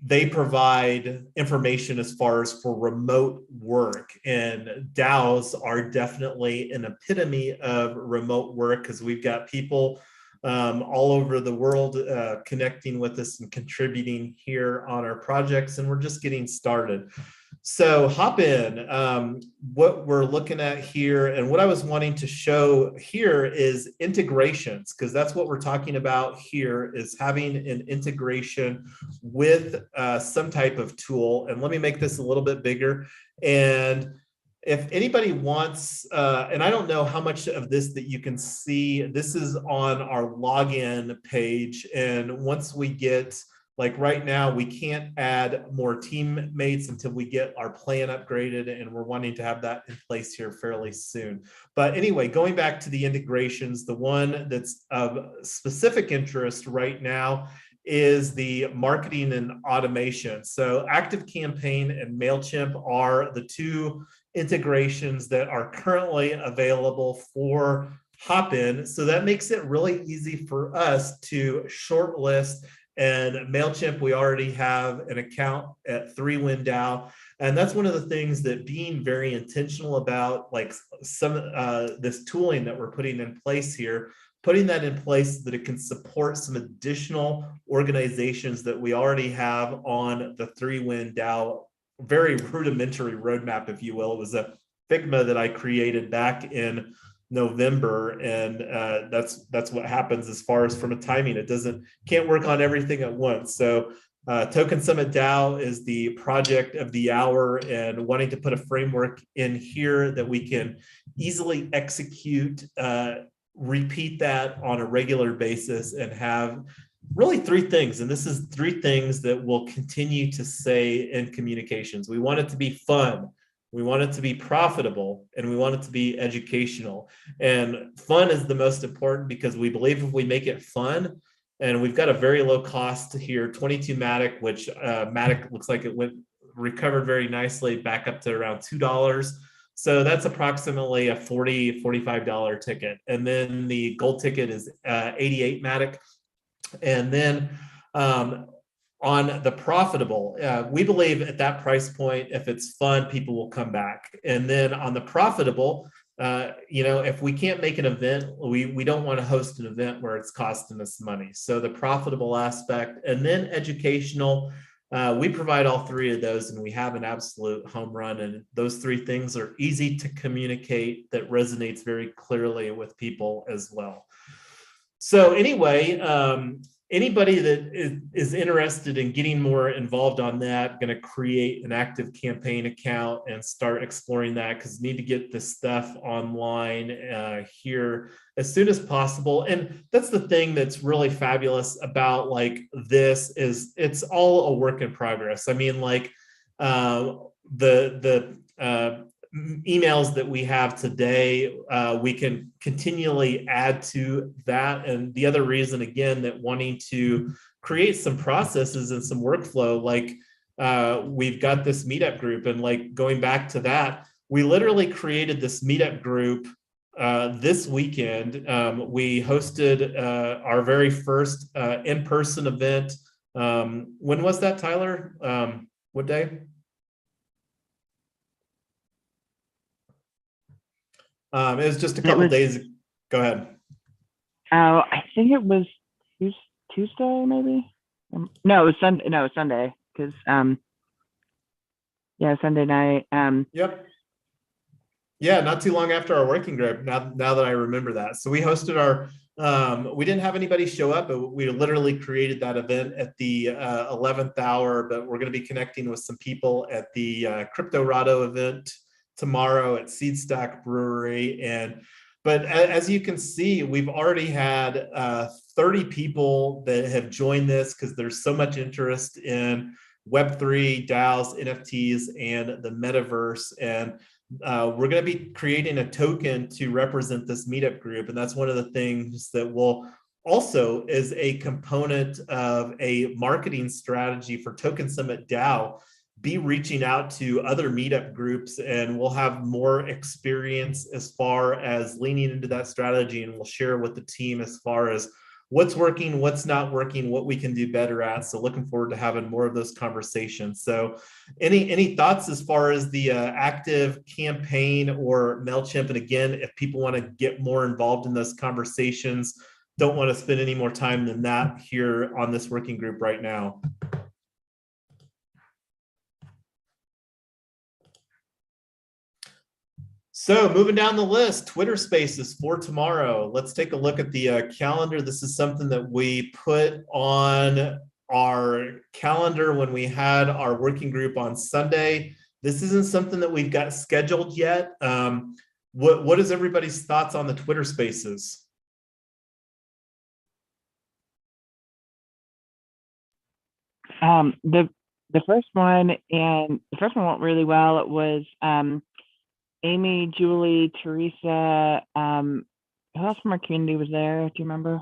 they provide information as far as for remote work, and DAOs are definitely an epitome of remote work, because we've got people all over the world connecting with us and contributing here on our projects, and we're just getting started. So hop in. What we're looking at here, and what I was wanting to show here is integrations, because that's what we're talking about here, is having an integration with some type of tool. And let me make this a little bit bigger. And if anybody wants, and I don't know how much of this that you can see, this is on our login page. And once we get, like right now, we can't add more teammates until we get our plan upgraded, and we're wanting to have that in place here fairly soon. But anyway, going back to the integrations, the one that's of specific interest right now is the marketing and automation. So ActiveCampaign and MailChimp are the two integrations that are currently available for Hopin. So that makes it really easy for us to shortlist. And MailChimp, we already have an account at 3Win DAO. And that's one of the things that being very intentional about, like some this tooling that we're putting in place here, putting that in place so that it can support some additional organizations that we already have on the 3Win DAO, very rudimentary roadmap, if you will. It was a Figma that I created back in November, and that's what happens as far as from a timing. It can't work on everything at once. So Token Summit DAO is the project of the hour, and wanting to put a framework in here that we can easily execute, repeat that on a regular basis, and have really three things. And this is three things that we'll continue to say in communications. We want it to be fun. We want it to be profitable, and we want it to be educational. And fun is the most important, because we believe if we make it fun, and we've got a very low cost here, 22 Matic, which Matic looks like it recovered very nicely back up to around $2. So that's approximately a $40, $45 ticket. And then the gold ticket is 88 Matic. And then on the profitable, we believe at that price point, if it's fun, people will come back. And then on the profitable, if we can't make an event, we don't want to host an event where it's costing us money. So the profitable aspect, and then educational, we provide all three of those, and we have an absolute home run. And those three things are easy to communicate, that resonates very clearly with people as well. So anyway, anybody that is interested in getting more involved on that, going to create an ActiveCampaign account and start exploring that, because need to get this stuff online here as soon as possible. And that's the thing that's really fabulous about like this, is it's all a work in progress. I mean, like the emails that we have today, we can continually add to that. And the other reason, again, that wanting to create some processes and some workflow, like we've got this meetup group, and like going back to that, we literally created this meetup group this weekend. We hosted our very first in-person event. When was that, Tyler? What day? It was just a couple days. Go ahead. I think it was Tuesday, maybe. No, it was Sunday. No, it was Sunday, because Sunday night. Yep. Yeah, not too long after our working group. Now that I remember that, so we hosted our. We didn't have anybody show up, but we literally created that event at the 11th hour. But we're going to be connecting with some people at the Crypto Rado event tomorrow at Seedstack Brewery. But as you can see, we've already had 30 people that have joined this because there's so much interest in Web3, DAOs, NFTs, and the metaverse. And we're going to be creating a token to represent this meetup group. And that's one of the things that will also, as a component of a marketing strategy for Token Summit DAO, be reaching out to other meetup groups, and we'll have more experience as far as leaning into that strategy, and we'll share with the team as far as what's working, what's not working, what we can do better at. So looking forward to having more of those conversations. So any thoughts as far as the active campaign or MailChimp? And again, if people want to get more involved in those conversations, don't want to spend any more time than that here on this working group right now. So moving down the list, Twitter Spaces for tomorrow. Let's take a look at the calendar. This is something that we put on our calendar when we had our working group on Sunday. This isn't something that we've got scheduled yet. What is everybody's thoughts on the Twitter Spaces? The first one went really well. It was Amy, Julie, Teresa, who else from our community was there? Do you remember?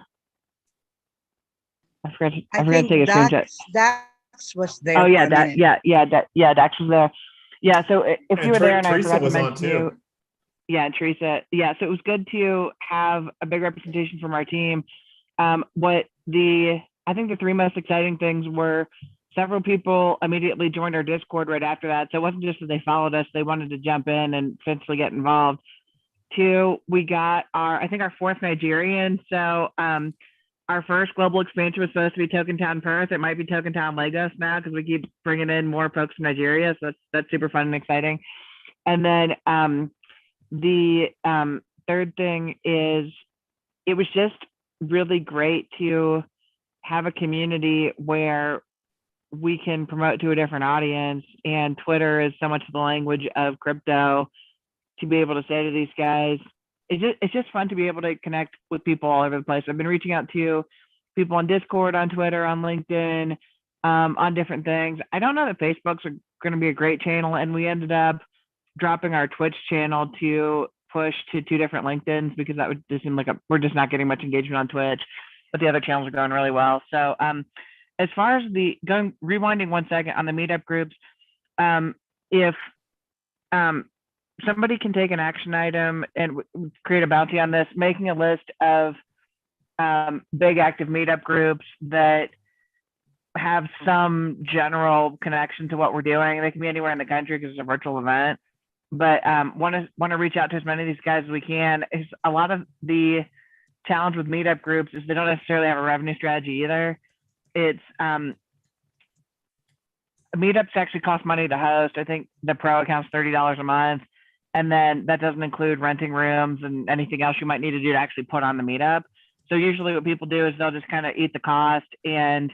I forgot to take a screenshot. Dax was there. Oh yeah, Dax was there. Yeah, so if you were there and I forgot to mention you. Yeah, Teresa. Yeah, so it was good to have a big representation from our team. I think the three most exciting things were several people immediately joined our Discord right after that. So it wasn't just that they followed us, they wanted to jump in and essentially get involved. Two, we got our fourth Nigerian. So our first global expansion was supposed to be Token Town Perth. It might be Token Town Lagos now because we keep bringing in more folks from Nigeria. So that's super fun and exciting. And then the third thing is it was just really great to have a community where we can promote to a different audience, and Twitter is so much the language of crypto. To be able to say to these guys, it's just fun to be able to connect with people all over the place. I've been reaching out to people on Discord, on Twitter, on LinkedIn, on different things. I don't know that Facebook's going to be a great channel, and we ended up dropping our Twitch channel to push to 2 different LinkedIns because that would just seem like we're just not getting much engagement on Twitch, but the other channels are going really well. So as far as rewinding 1 second on the meetup groups, if somebody can take an action item and create a bounty on this, making a list of big active meetup groups that have some general connection to what we're doing. They can be anywhere in the country because it's a virtual event, but want to reach out to as many of these guys as we can. A lot of the challenge with meetup groups is they don't necessarily have a revenue strategy either. It's meetups actually cost money to host. I think the pro account's $30 a month, and then that doesn't include renting rooms and anything else you might need to do to actually put on the meetup. So usually what people do is they'll just kind of eat the cost, and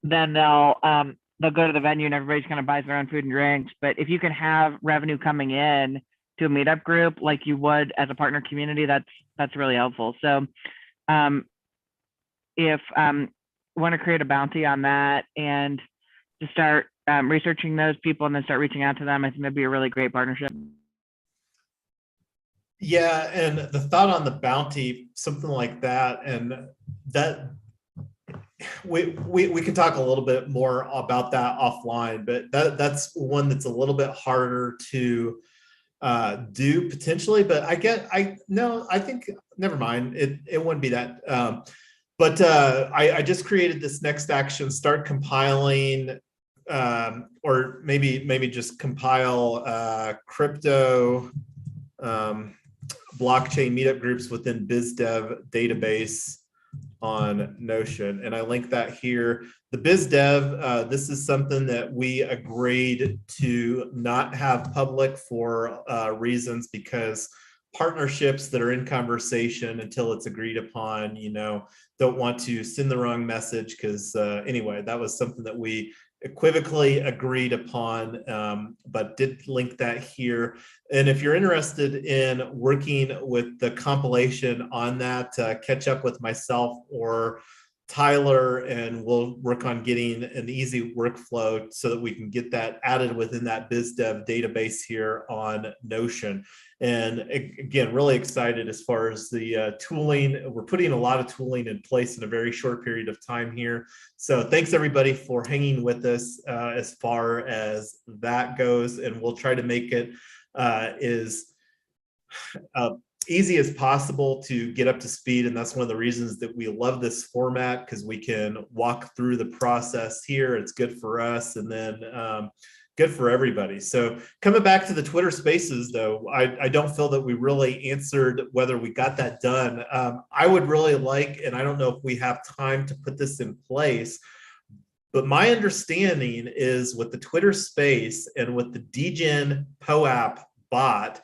then they'll go to the venue and everybody's kind of buys their own food and drinks. But if you can have revenue coming in to a meetup group like you would as a partner community, that's really helpful. So if want to create a bounty on that and to start researching those people and then start reaching out to them, I think that'd be a really great partnership. Yeah, and the thought on the bounty, something like that, and that we can talk a little bit more about that offline, but that's one that's a little bit harder to do potentially. But I think never mind. It wouldn't be that. But I just created this next action, start compiling, or maybe just compile crypto blockchain meetup groups within BizDev database on Notion. And I link that here. the biz dev, this is something that we agreed to not have public for reasons, because partnerships that are in conversation until it's agreed upon, don't want to send the wrong message. Because anyway, that was something that we equivocally agreed upon, but did link that here. And if you're interested in working with the compilation on that, catch up with myself or Tyler, and we'll work on getting an easy workflow so that we can get that added within that BizDev database here on Notion. And again, really excited as far as the tooling. We're putting a lot of tooling in place in a very short period of time here. So thanks everybody for hanging with us as far as that goes. And we'll try to make it as easy as possible to get up to speed. And that's one of the reasons that we love this format, because we can walk through the process here. It's good for us, and then good for everybody. So coming back to the Twitter Spaces, though, I don't feel that we really answered whether we got that done. I would really like, and I don't know if we have time to put this in place, but my understanding is with the Twitter Space and with the DGen POAP bot,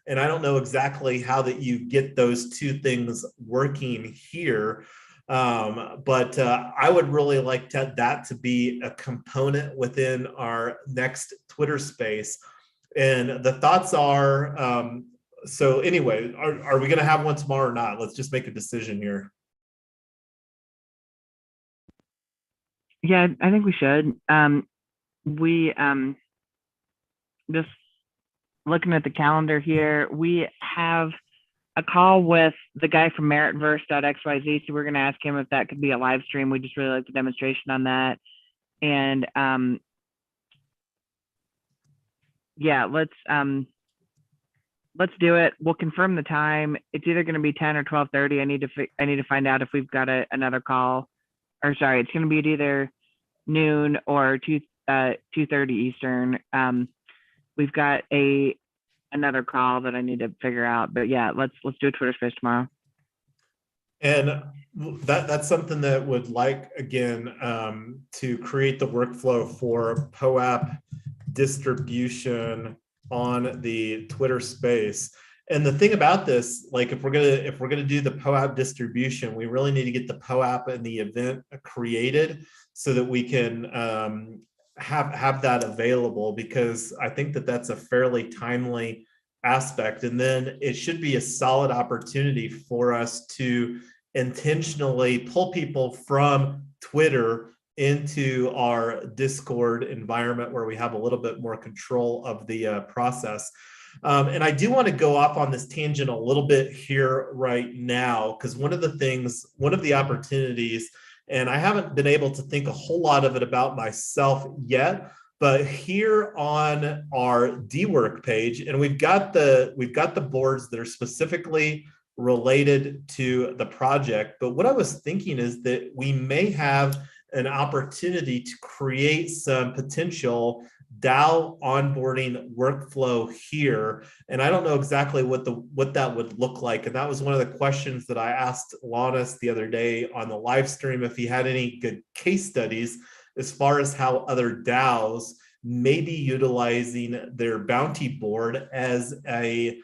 and I don't know exactly how that you get those two things working here, but I would really like that to be a component within our next Twitter Space. And the thoughts are, so anyway, are we going to have one tomorrow or not? Let's just make a decision here. Yeah, I think we should. We just looking at the calendar here, we have a call with the guy from Meritverse.xyz. So we're going to ask him if that could be a live stream. We just really like the demonstration on that. And yeah, let's do it. We'll confirm the time. It's either going to be 10 or 12:30. I need to find out if we've got another call, or sorry, it's going to be at either noon or 2:30 Eastern. We've got another call that I need to figure out, but yeah, let's do a Twitter Space tomorrow. And that's something that would like, again, to create the workflow for POAP distribution on the Twitter Space. And the thing about this, like if we're gonna do the POAP distribution, we really need to get the POAP and the event created so that we can have that available, because I think that that's a fairly timely aspect. And then it should be a solid opportunity for us to intentionally pull people from Twitter into our Discord environment where we have a little bit more control of the process. And I do want to go off on this tangent a little bit here right now, because one of the opportunities, and I haven't been able to think a whole lot of it about myself yet, but here on our Dework page, and we've got the boards that are specifically related to the project. But what I was thinking is that we may have an opportunity to create some potential DAO onboarding workflow here. And I don't know exactly what that would look like. And that was one of the questions that I asked Launis the other day on the live stream, if he had any good case studies as far as how other DAOs may be utilizing their bounty board as a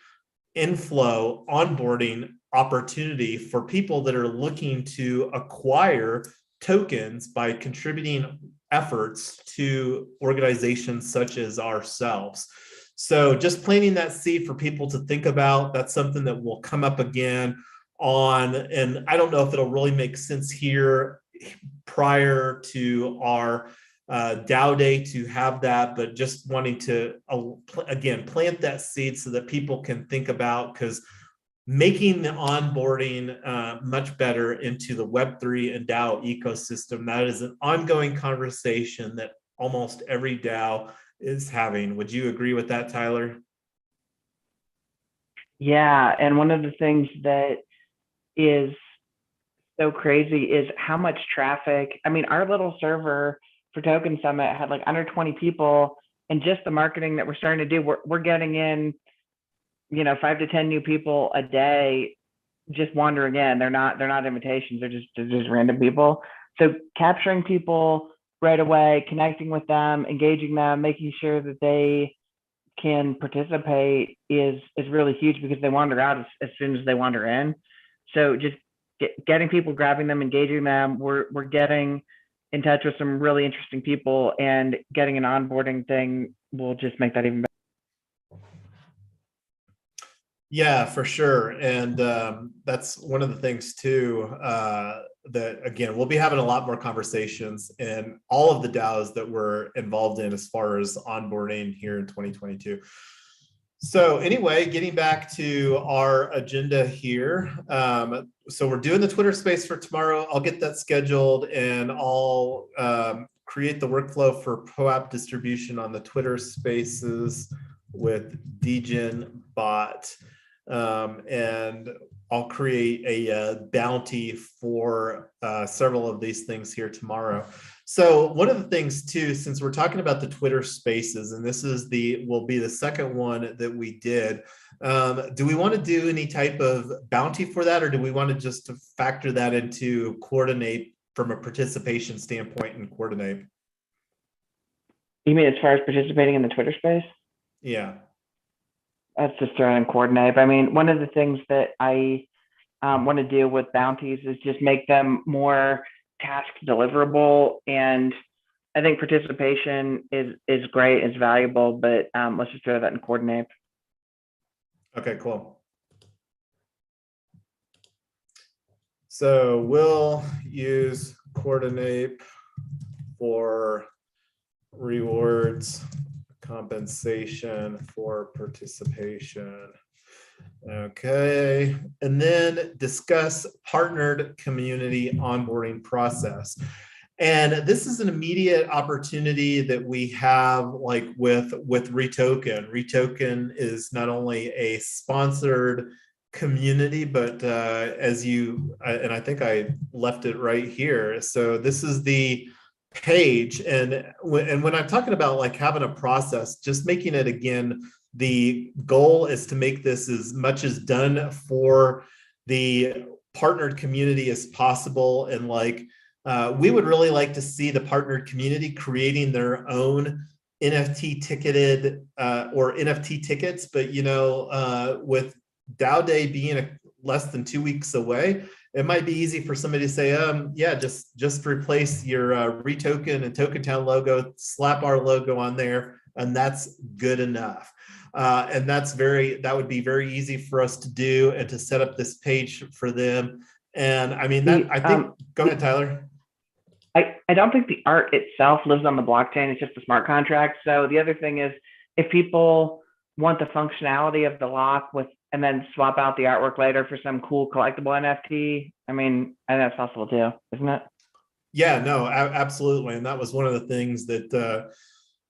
inflow onboarding opportunity for people that are looking to acquire tokens by contributing efforts to organizations such as ourselves. So just planting that seed for people to think about. That's something that will come up again on, and I don't know if it'll really make sense here prior to our DAO day to have that, but just wanting to, again, plant that seed so that people can think about, because making the onboarding much better into the Web3 and DAO ecosystem, that is an ongoing conversation that almost every DAO is having. Would you agree with that, Tyler? Yeah, and one of the things that is so crazy is how much traffic. I mean, our little server for Token Summit had like under 20 people, and just the marketing that we're starting to do, we're getting in, 5 to 10 new people a day just wandering in. They're not invitations, they're just random people. So capturing people right away, connecting with them, engaging them, making sure that they can participate is really huge, because they wander out as soon as they wander in. So just getting people, grabbing them, engaging them. We're getting in touch with some really interesting people, and getting an onboarding thing will just make that even better. Yeah, for sure. And that's one of the things too, that again, we'll be having a lot more conversations in all of the DAOs that we're involved in as far as onboarding here in 2022. So anyway, getting back to our agenda here. So we're doing the Twitter space for tomorrow. I'll get that scheduled, and I'll create the workflow for POAP distribution on the Twitter spaces with Degen bot. And I'll create a bounty for several of these things here tomorrow. So one of the things too, since we're talking about the Twitter spaces, and this is will be the second one that we did, do we want to do any type of bounty for that, or do we want to just factor that into Coordinate from a participation standpoint and Coordinate? You mean as far as participating in the Twitter space? Yeah. That's just throwing Coordinate. I mean, one of the things that I want to do with bounties is just make them more task deliverable. And I think participation is great, is valuable, but let's just throw that in Coordinate. Okay, cool. So we'll use Coordinate for rewards, compensation for participation. Okay, and then discuss partnered community onboarding process. And this is an immediate opportunity that we have, like with Retoken. Retoken is not only a sponsored community, but as you, and I think I left it right here. So this is the page, and when I'm talking about like having a process, just making it, again, the goal is to make this as much as done for the partnered community as possible. And like we would really like to see the partnered community creating their own NFT ticketed or NFT tickets, but with DAO Day being less than 2 weeks away, it might be easy for somebody to say, yeah, just replace your Retoken and Token Town logo, slap our logo on there, and that's good enough. And that would be very easy for us to do and to set up this page for them. And I mean, I think, go ahead, Tyler. I don't think the art itself lives on the blockchain. It's just a smart contract. So the other thing is, if people want the functionality of the lock and then swap out the artwork later for some cool collectible NFT, I mean, I think that's possible too, isn't it? Yeah, no, absolutely. And that was one of the things that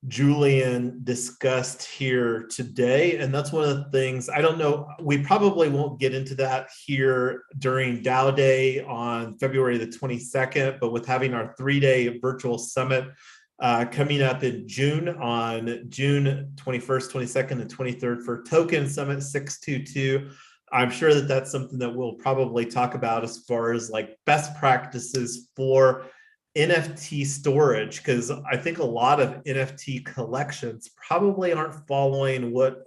Julian discussed here today. And that's one of the things, I don't know, we probably won't get into that here during DAO Day on February the 22nd, but with having our 3-day virtual summit coming up in June, on June 21st, 22nd, and 23rd for Token Summit 622. I'm sure that that's something that we'll probably talk about as far as like best practices for NFT storage, because I think a lot of NFT collections probably aren't following what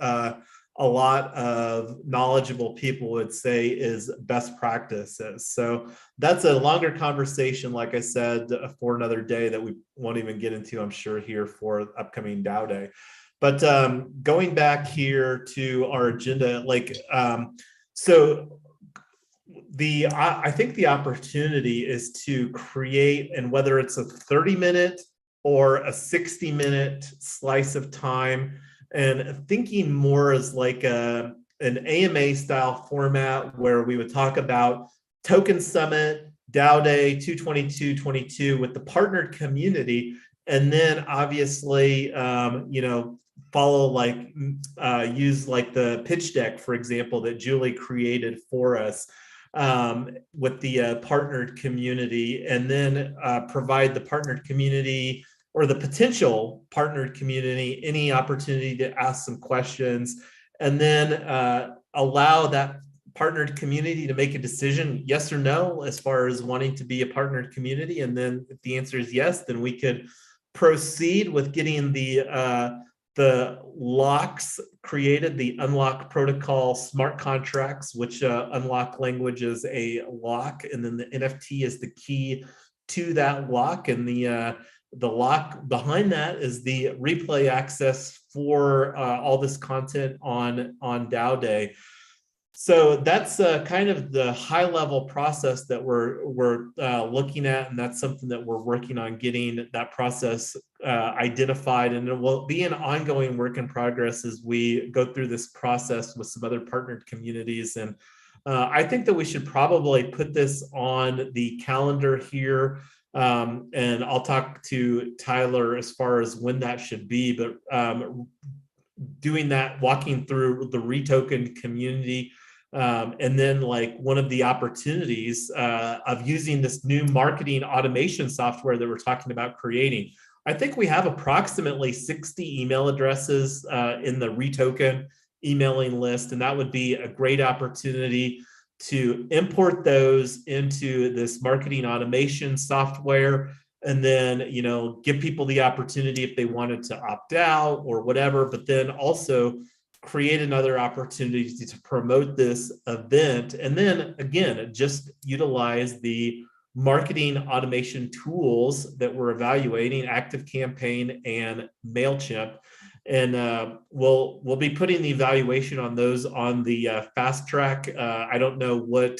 a lot of knowledgeable people would say is best practices. So that's a longer conversation, like I said, for another day that we won't even get into, I'm sure, here for upcoming DAO Day. But going back here to our agenda, I think the opportunity is to create, and whether it's a 30-minute or a 60-minute slice of time, and thinking more as like an AMA style format where we would talk about Token Summit, DAO Day 22222 with the partnered community, and then obviously follow use like the pitch deck, for example, that Julie created for us with the partnered community, and then provide the partnered community or the potential partnered community any opportunity to ask some questions, and then allow that partnered community to make a decision, yes or no, as far as wanting to be a partnered community. And then if the answer is yes, then we could proceed with getting the locks created, the unlock protocol smart contracts, which unlock language is a lock, and then the NFT is the key to that lock, and the lock behind that is the replay access for all this content on DAO Day. So that's kind of the high level process that we're looking at, and that's something that we're working on getting that process identified, and it will be an ongoing work in progress as we go through this process with some other partnered communities. And I think that we should probably put this on the calendar here, and I'll talk to Tyler as far as when that should be, but doing that, walking through the retoken community. And then like one of the opportunities of using this new marketing automation software that we're talking about creating. I think we have approximately 60 email addresses in the retoken emailing list, and that would be a great opportunity to import those into this marketing automation software, and then, you know, give people the opportunity if they wanted to opt out or whatever, but then also create another opportunity to promote this event. And then again, just utilize the marketing automation tools that we're evaluating, ActiveCampaign and MailChimp. And we'll be putting the evaluation on those on the fast track. I don't know what,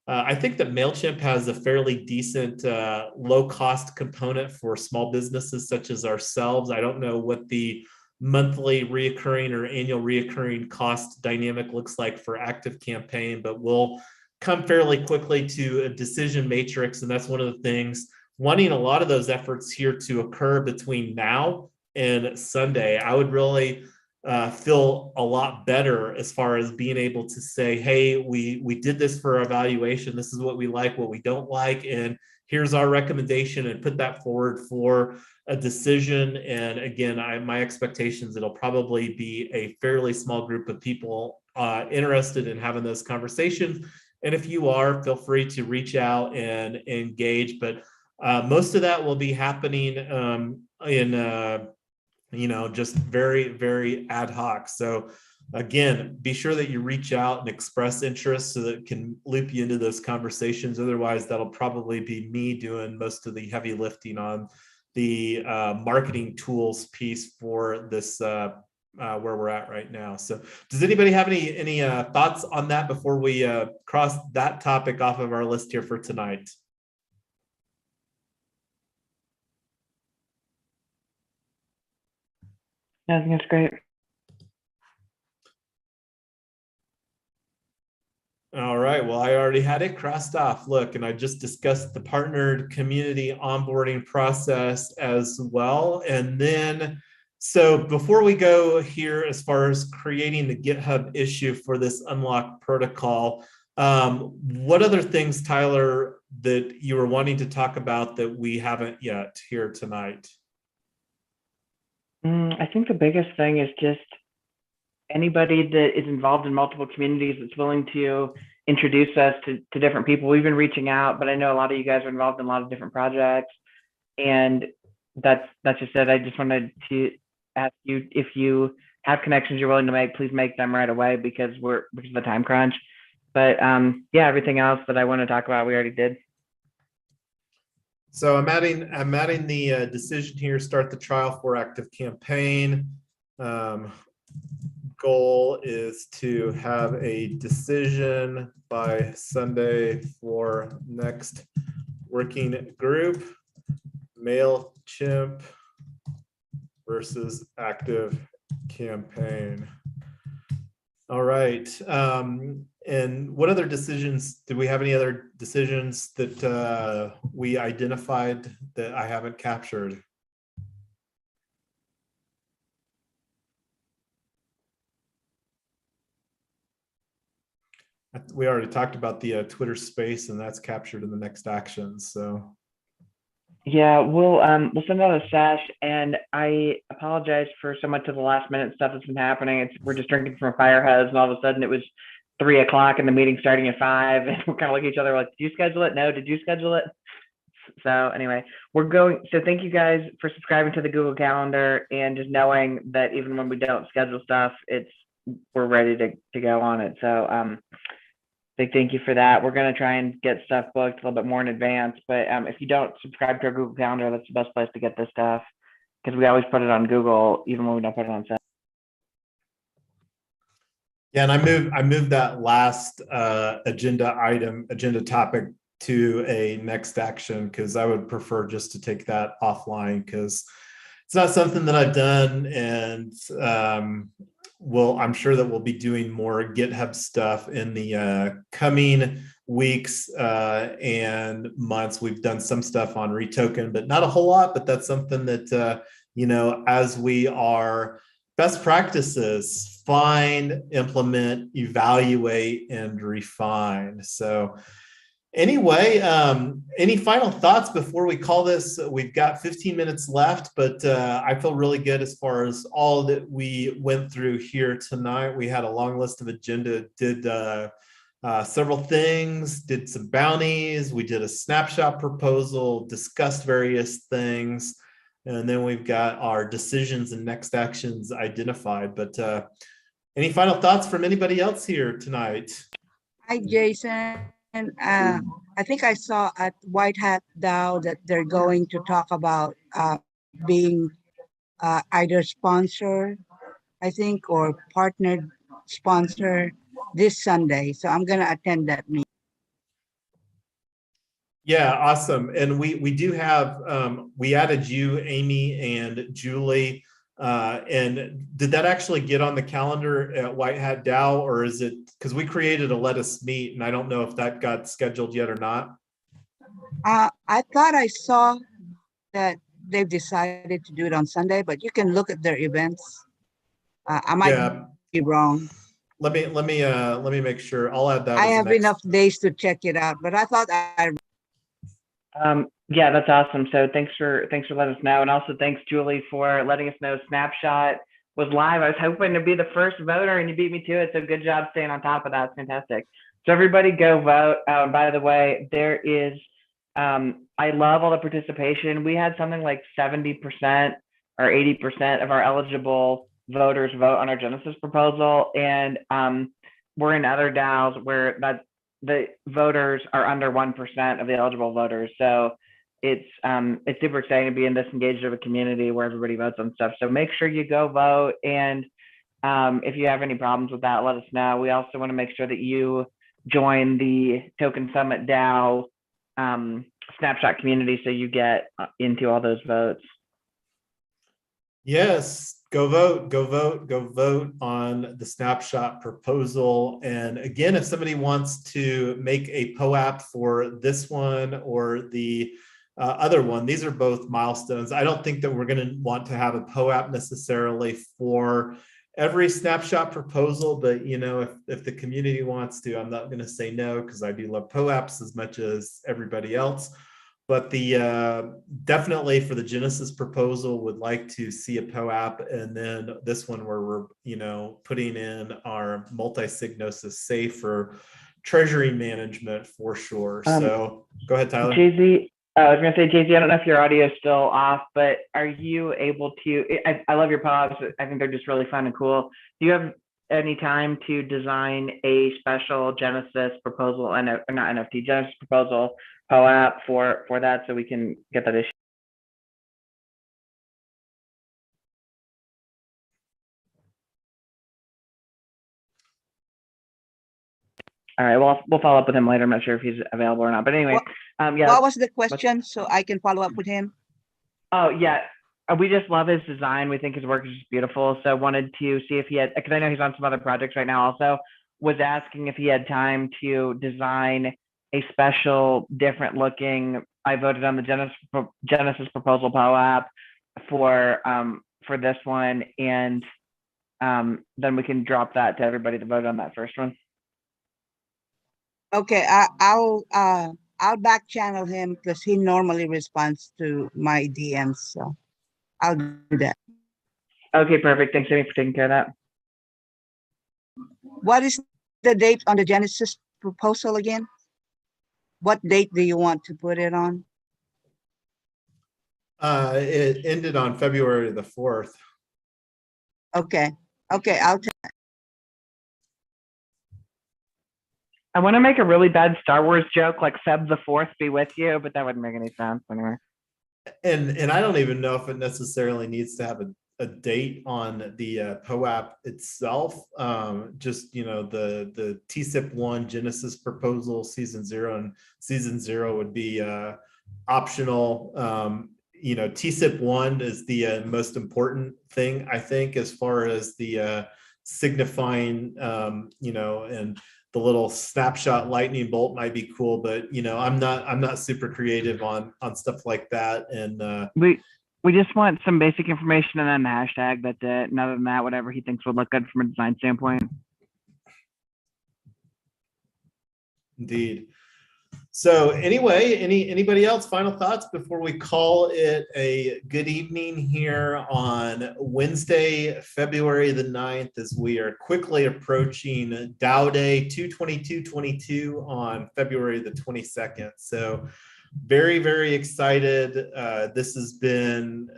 I think that MailChimp has a fairly decent low cost component for small businesses such as ourselves. I don't know what the monthly reoccurring or annual reoccurring cost dynamic looks like for ActiveCampaign, but we'll come fairly quickly to a decision matrix. And that's one of the things, wanting a lot of those efforts here to occur between now and Sunday. I would really feel a lot better as far as being able to say, hey, we did this for our evaluation. This is what we like, what we don't like, and here's our recommendation, and put that forward for a decision. And again, my expectations, it'll probably be a fairly small group of people interested in having those conversations. And if you are, feel free to reach out and engage. But most of that will be happening in you know, just very, very ad hoc. So again, be sure that you reach out and express interest so that it can loop you into those conversations. Otherwise, that'll probably be me doing most of the heavy lifting on the marketing tools piece for this where we're at right now. So does anybody have any thoughts on that before we cross that topic off of our list here for tonight? I think that's great. All right, well, I already had it crossed off. Look, and I just discussed the partnered community onboarding process as well. And then, so before we go here, as far as creating the GitHub issue for this unlock protocol, what other things, Tyler, that you were wanting to talk about that we haven't yet here tonight? I think the biggest thing is just anybody that is involved in multiple communities that's willing to introduce us to different people. We've been reaching out, but I know a lot of you guys are involved in a lot of different projects. And that's just it. I just wanted to ask you, if you have connections you're willing to make, please make them right away, because of the time crunch. But yeah, everything else that I want to talk about, we already did. So I'm adding the decision here, start the trial for ActiveCampaign. Goal is to have a decision by Sunday for next working group, MailChimp versus ActiveCampaign. All right. And what other decisions, do we have any other decisions that we identified that I haven't captured? We already talked about the Twitter space, and that's captured in the next actions. So yeah, we'll send out a sash, and I apologize for so much of the last minute stuff that's been happening. We're just drinking from a fire hose, and all of a sudden it was 3 o'clock and the meeting starting at 5, and we're kind of looking at each other like, did you schedule it? No, did you schedule it? So anyway, so thank you guys for subscribing to the Google Calendar and just knowing that even when we don't schedule stuff, we're ready to go on it. So big thank you for that. We're going to try and get stuff booked a little bit more in advance, but if you don't subscribe to our Google Calendar, that's the best place to get this stuff, because we always put it on Google even when we don't put it on set. Yeah, and I moved that last agenda topic to a next action, because I would prefer just to take that offline, because it's not something that I've done, and I'm sure that we'll be doing more GitHub stuff in the coming weeks and months. We've done some stuff on Retoken, but not a whole lot, but that's something that, as we are best practices, find, implement, evaluate, and refine. So anyway, any final thoughts before we call this? We've got 15 minutes left, but I feel really good as far as all that we went through here tonight. We had a long list of agenda, did several things, did some bounties, we did a snapshot proposal, discussed various things, and then we've got our decisions and next actions identified. But any final thoughts from anybody else here tonight? Hi, Jason. I think I saw at White Hat DAO that they're going to talk about being either sponsor, I think, or partnered sponsor this Sunday. So I'm going to attend that meeting. Yeah, awesome. And we do have, we added you, Amy, and Julie. And did that actually get on the calendar at White Hat DAO, or is it, because we created a Let Us Meet, and I don't know if that got scheduled yet or not? I thought I saw that they've decided to do it on Sunday, but you can look at their events. I might be wrong. Let me make sure. I'll add that. I have enough days to check it out, but I thought yeah, that's awesome. So thanks for letting us know, and also thanks, Julie, for letting us know Snapshot was live. I was hoping to be the first voter, and you beat me to it. So good job staying on top of that. It's fantastic. So everybody go vote. By the way, there is. I love all the participation. We had something like 70% or 80% of our eligible voters vote on our Genesis proposal, and we're in other DAOs where the voters are under 1% of the eligible voters. So it's super exciting to be in this engaged of a community where everybody votes on stuff. So make sure you go vote. And if you have any problems with that, let us know. We also want to make sure that you join the Token Summit DAO snapshot community, so you get into all those votes. Yes, go vote on the snapshot proposal. And again, if somebody wants to make a POAP for this one or the other one, these are both milestones. I don't think that we're going to want to have a POAP necessarily for every snapshot proposal, but if the community wants to, I'm not going to say no, because I do love POAPs as much as everybody else. But the definitely for the Genesis proposal, would like to see a POAP, and then this one where we're putting in our multi-signosis safe for treasury management for sure. So go ahead, Tyler. Jay-Z, I was going to say, Jay-Z, I don't know if your audio is still off, but are you able to? I love your POAPs. I think they're just really fun and cool. Do you have any time to design a special Genesis proposal, and not NFT, Genesis proposal POAP for that, so we can get that issue? All right, well, we'll follow up with him later. I'm not sure if he's available or not, but anyway, yeah. What was the question, so I can follow up with him? Oh yeah, we just love his design. We think his work is just beautiful. So wanted to see if he had, because I know he's on some other projects right now also, was asking if he had time to design a special, different looking, I voted on the Genesis proposal POAP for this one, and then we can drop that to everybody to vote on that first one. Okay, I'll back channel him, because he normally responds to my DMs, so I'll do that. Okay, perfect. Thanks, Amy, for taking care of that. What is the date on the Genesis proposal again? What date do you want to put it on? It ended on February the 4th. Okay, okay, I'll take. I want to make a really bad Star Wars joke, like Feb the 4th be with you, but that wouldn't make any sense anyway. And I don't even know if it necessarily needs to have a date on the POAP itself. Just, you know, the TSIP1 Genesis proposal season 0, and season 0 would be optional. You know, TSIP1 is the most important thing, I think, as far as the signifying, you know, and the little snapshot lightning bolt might be cool, but you know, I'm not super creative on stuff like that. And we just want some basic information and then the hashtag. That's it. And other than that, whatever he thinks would look good from a design standpoint. Indeed. So anyway, anybody else final thoughts before we call it a good evening here on Wednesday, February the 9th, as we are quickly approaching DAO Day 2/22/22 on February the 22nd. So very, very excited. This has been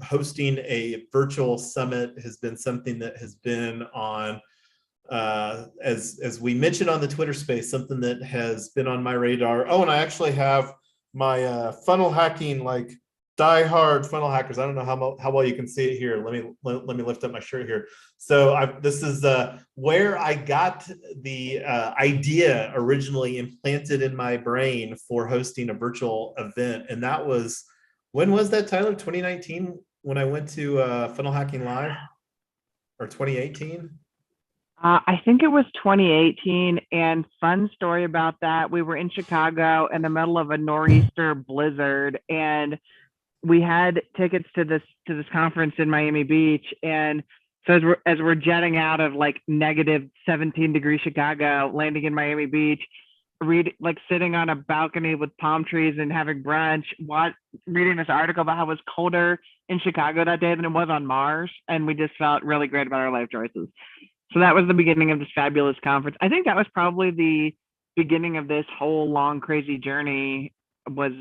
hosting a virtual summit has been something that has been on as we mentioned on the Twitter space, something that has been on my radar. Oh, and I actually have my funnel hacking, like die-hard funnel hackers. I don't know how well you can see it here. Let me lift up my shirt here. So this is where I got the idea originally implanted in my brain for hosting a virtual event. And that was, when was that, Tyler? 2019 when I went to Funnel Hacking Live, or 2018? I think it was 2018, and fun story about that. We were in Chicago in the middle of a nor'easter blizzard, and we had tickets to this conference in Miami Beach. And so as we're jetting out of like -17-degree Chicago, landing in Miami Beach, sitting on a balcony with palm trees and having brunch, reading this article about how it was colder in Chicago that day than it was on Mars, and we just felt really great about our life choices. So that was the beginning of this fabulous conference. I think that was probably the beginning of this whole long, crazy journey was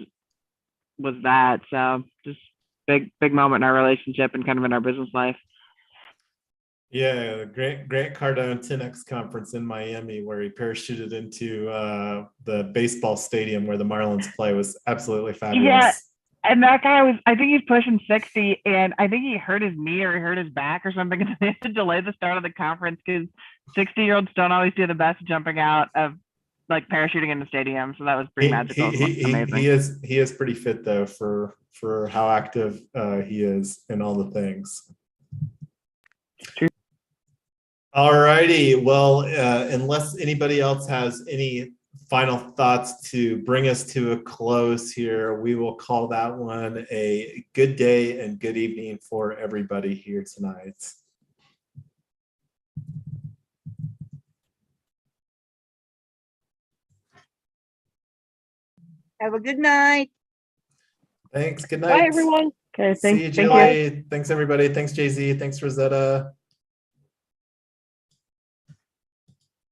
that. So just big moment in our relationship and kind of in our business life. Yeah, Grant Cardone 10X conference in Miami, where he parachuted into the baseball stadium where the Marlins play, was absolutely fabulous. Yeah. And that guy I think he's pushing 60, and I think he hurt his knee or he hurt his back or something. And they had to delay the start of the conference because 60-year-olds don't always do the best jumping out of like parachuting in the stadium. So that was pretty magical. Amazing. He is pretty fit though for how active he is in all the things. True. All righty. Well, unless anybody else has any final thoughts to bring us to a close here, we will call that one a good day and good evening for everybody here tonight. Have a good night. Thanks. Good night. Bye, everyone. Okay, See you, Julie. Thanks, everybody. Thanks, Jay-Z. Thanks, Rosetta.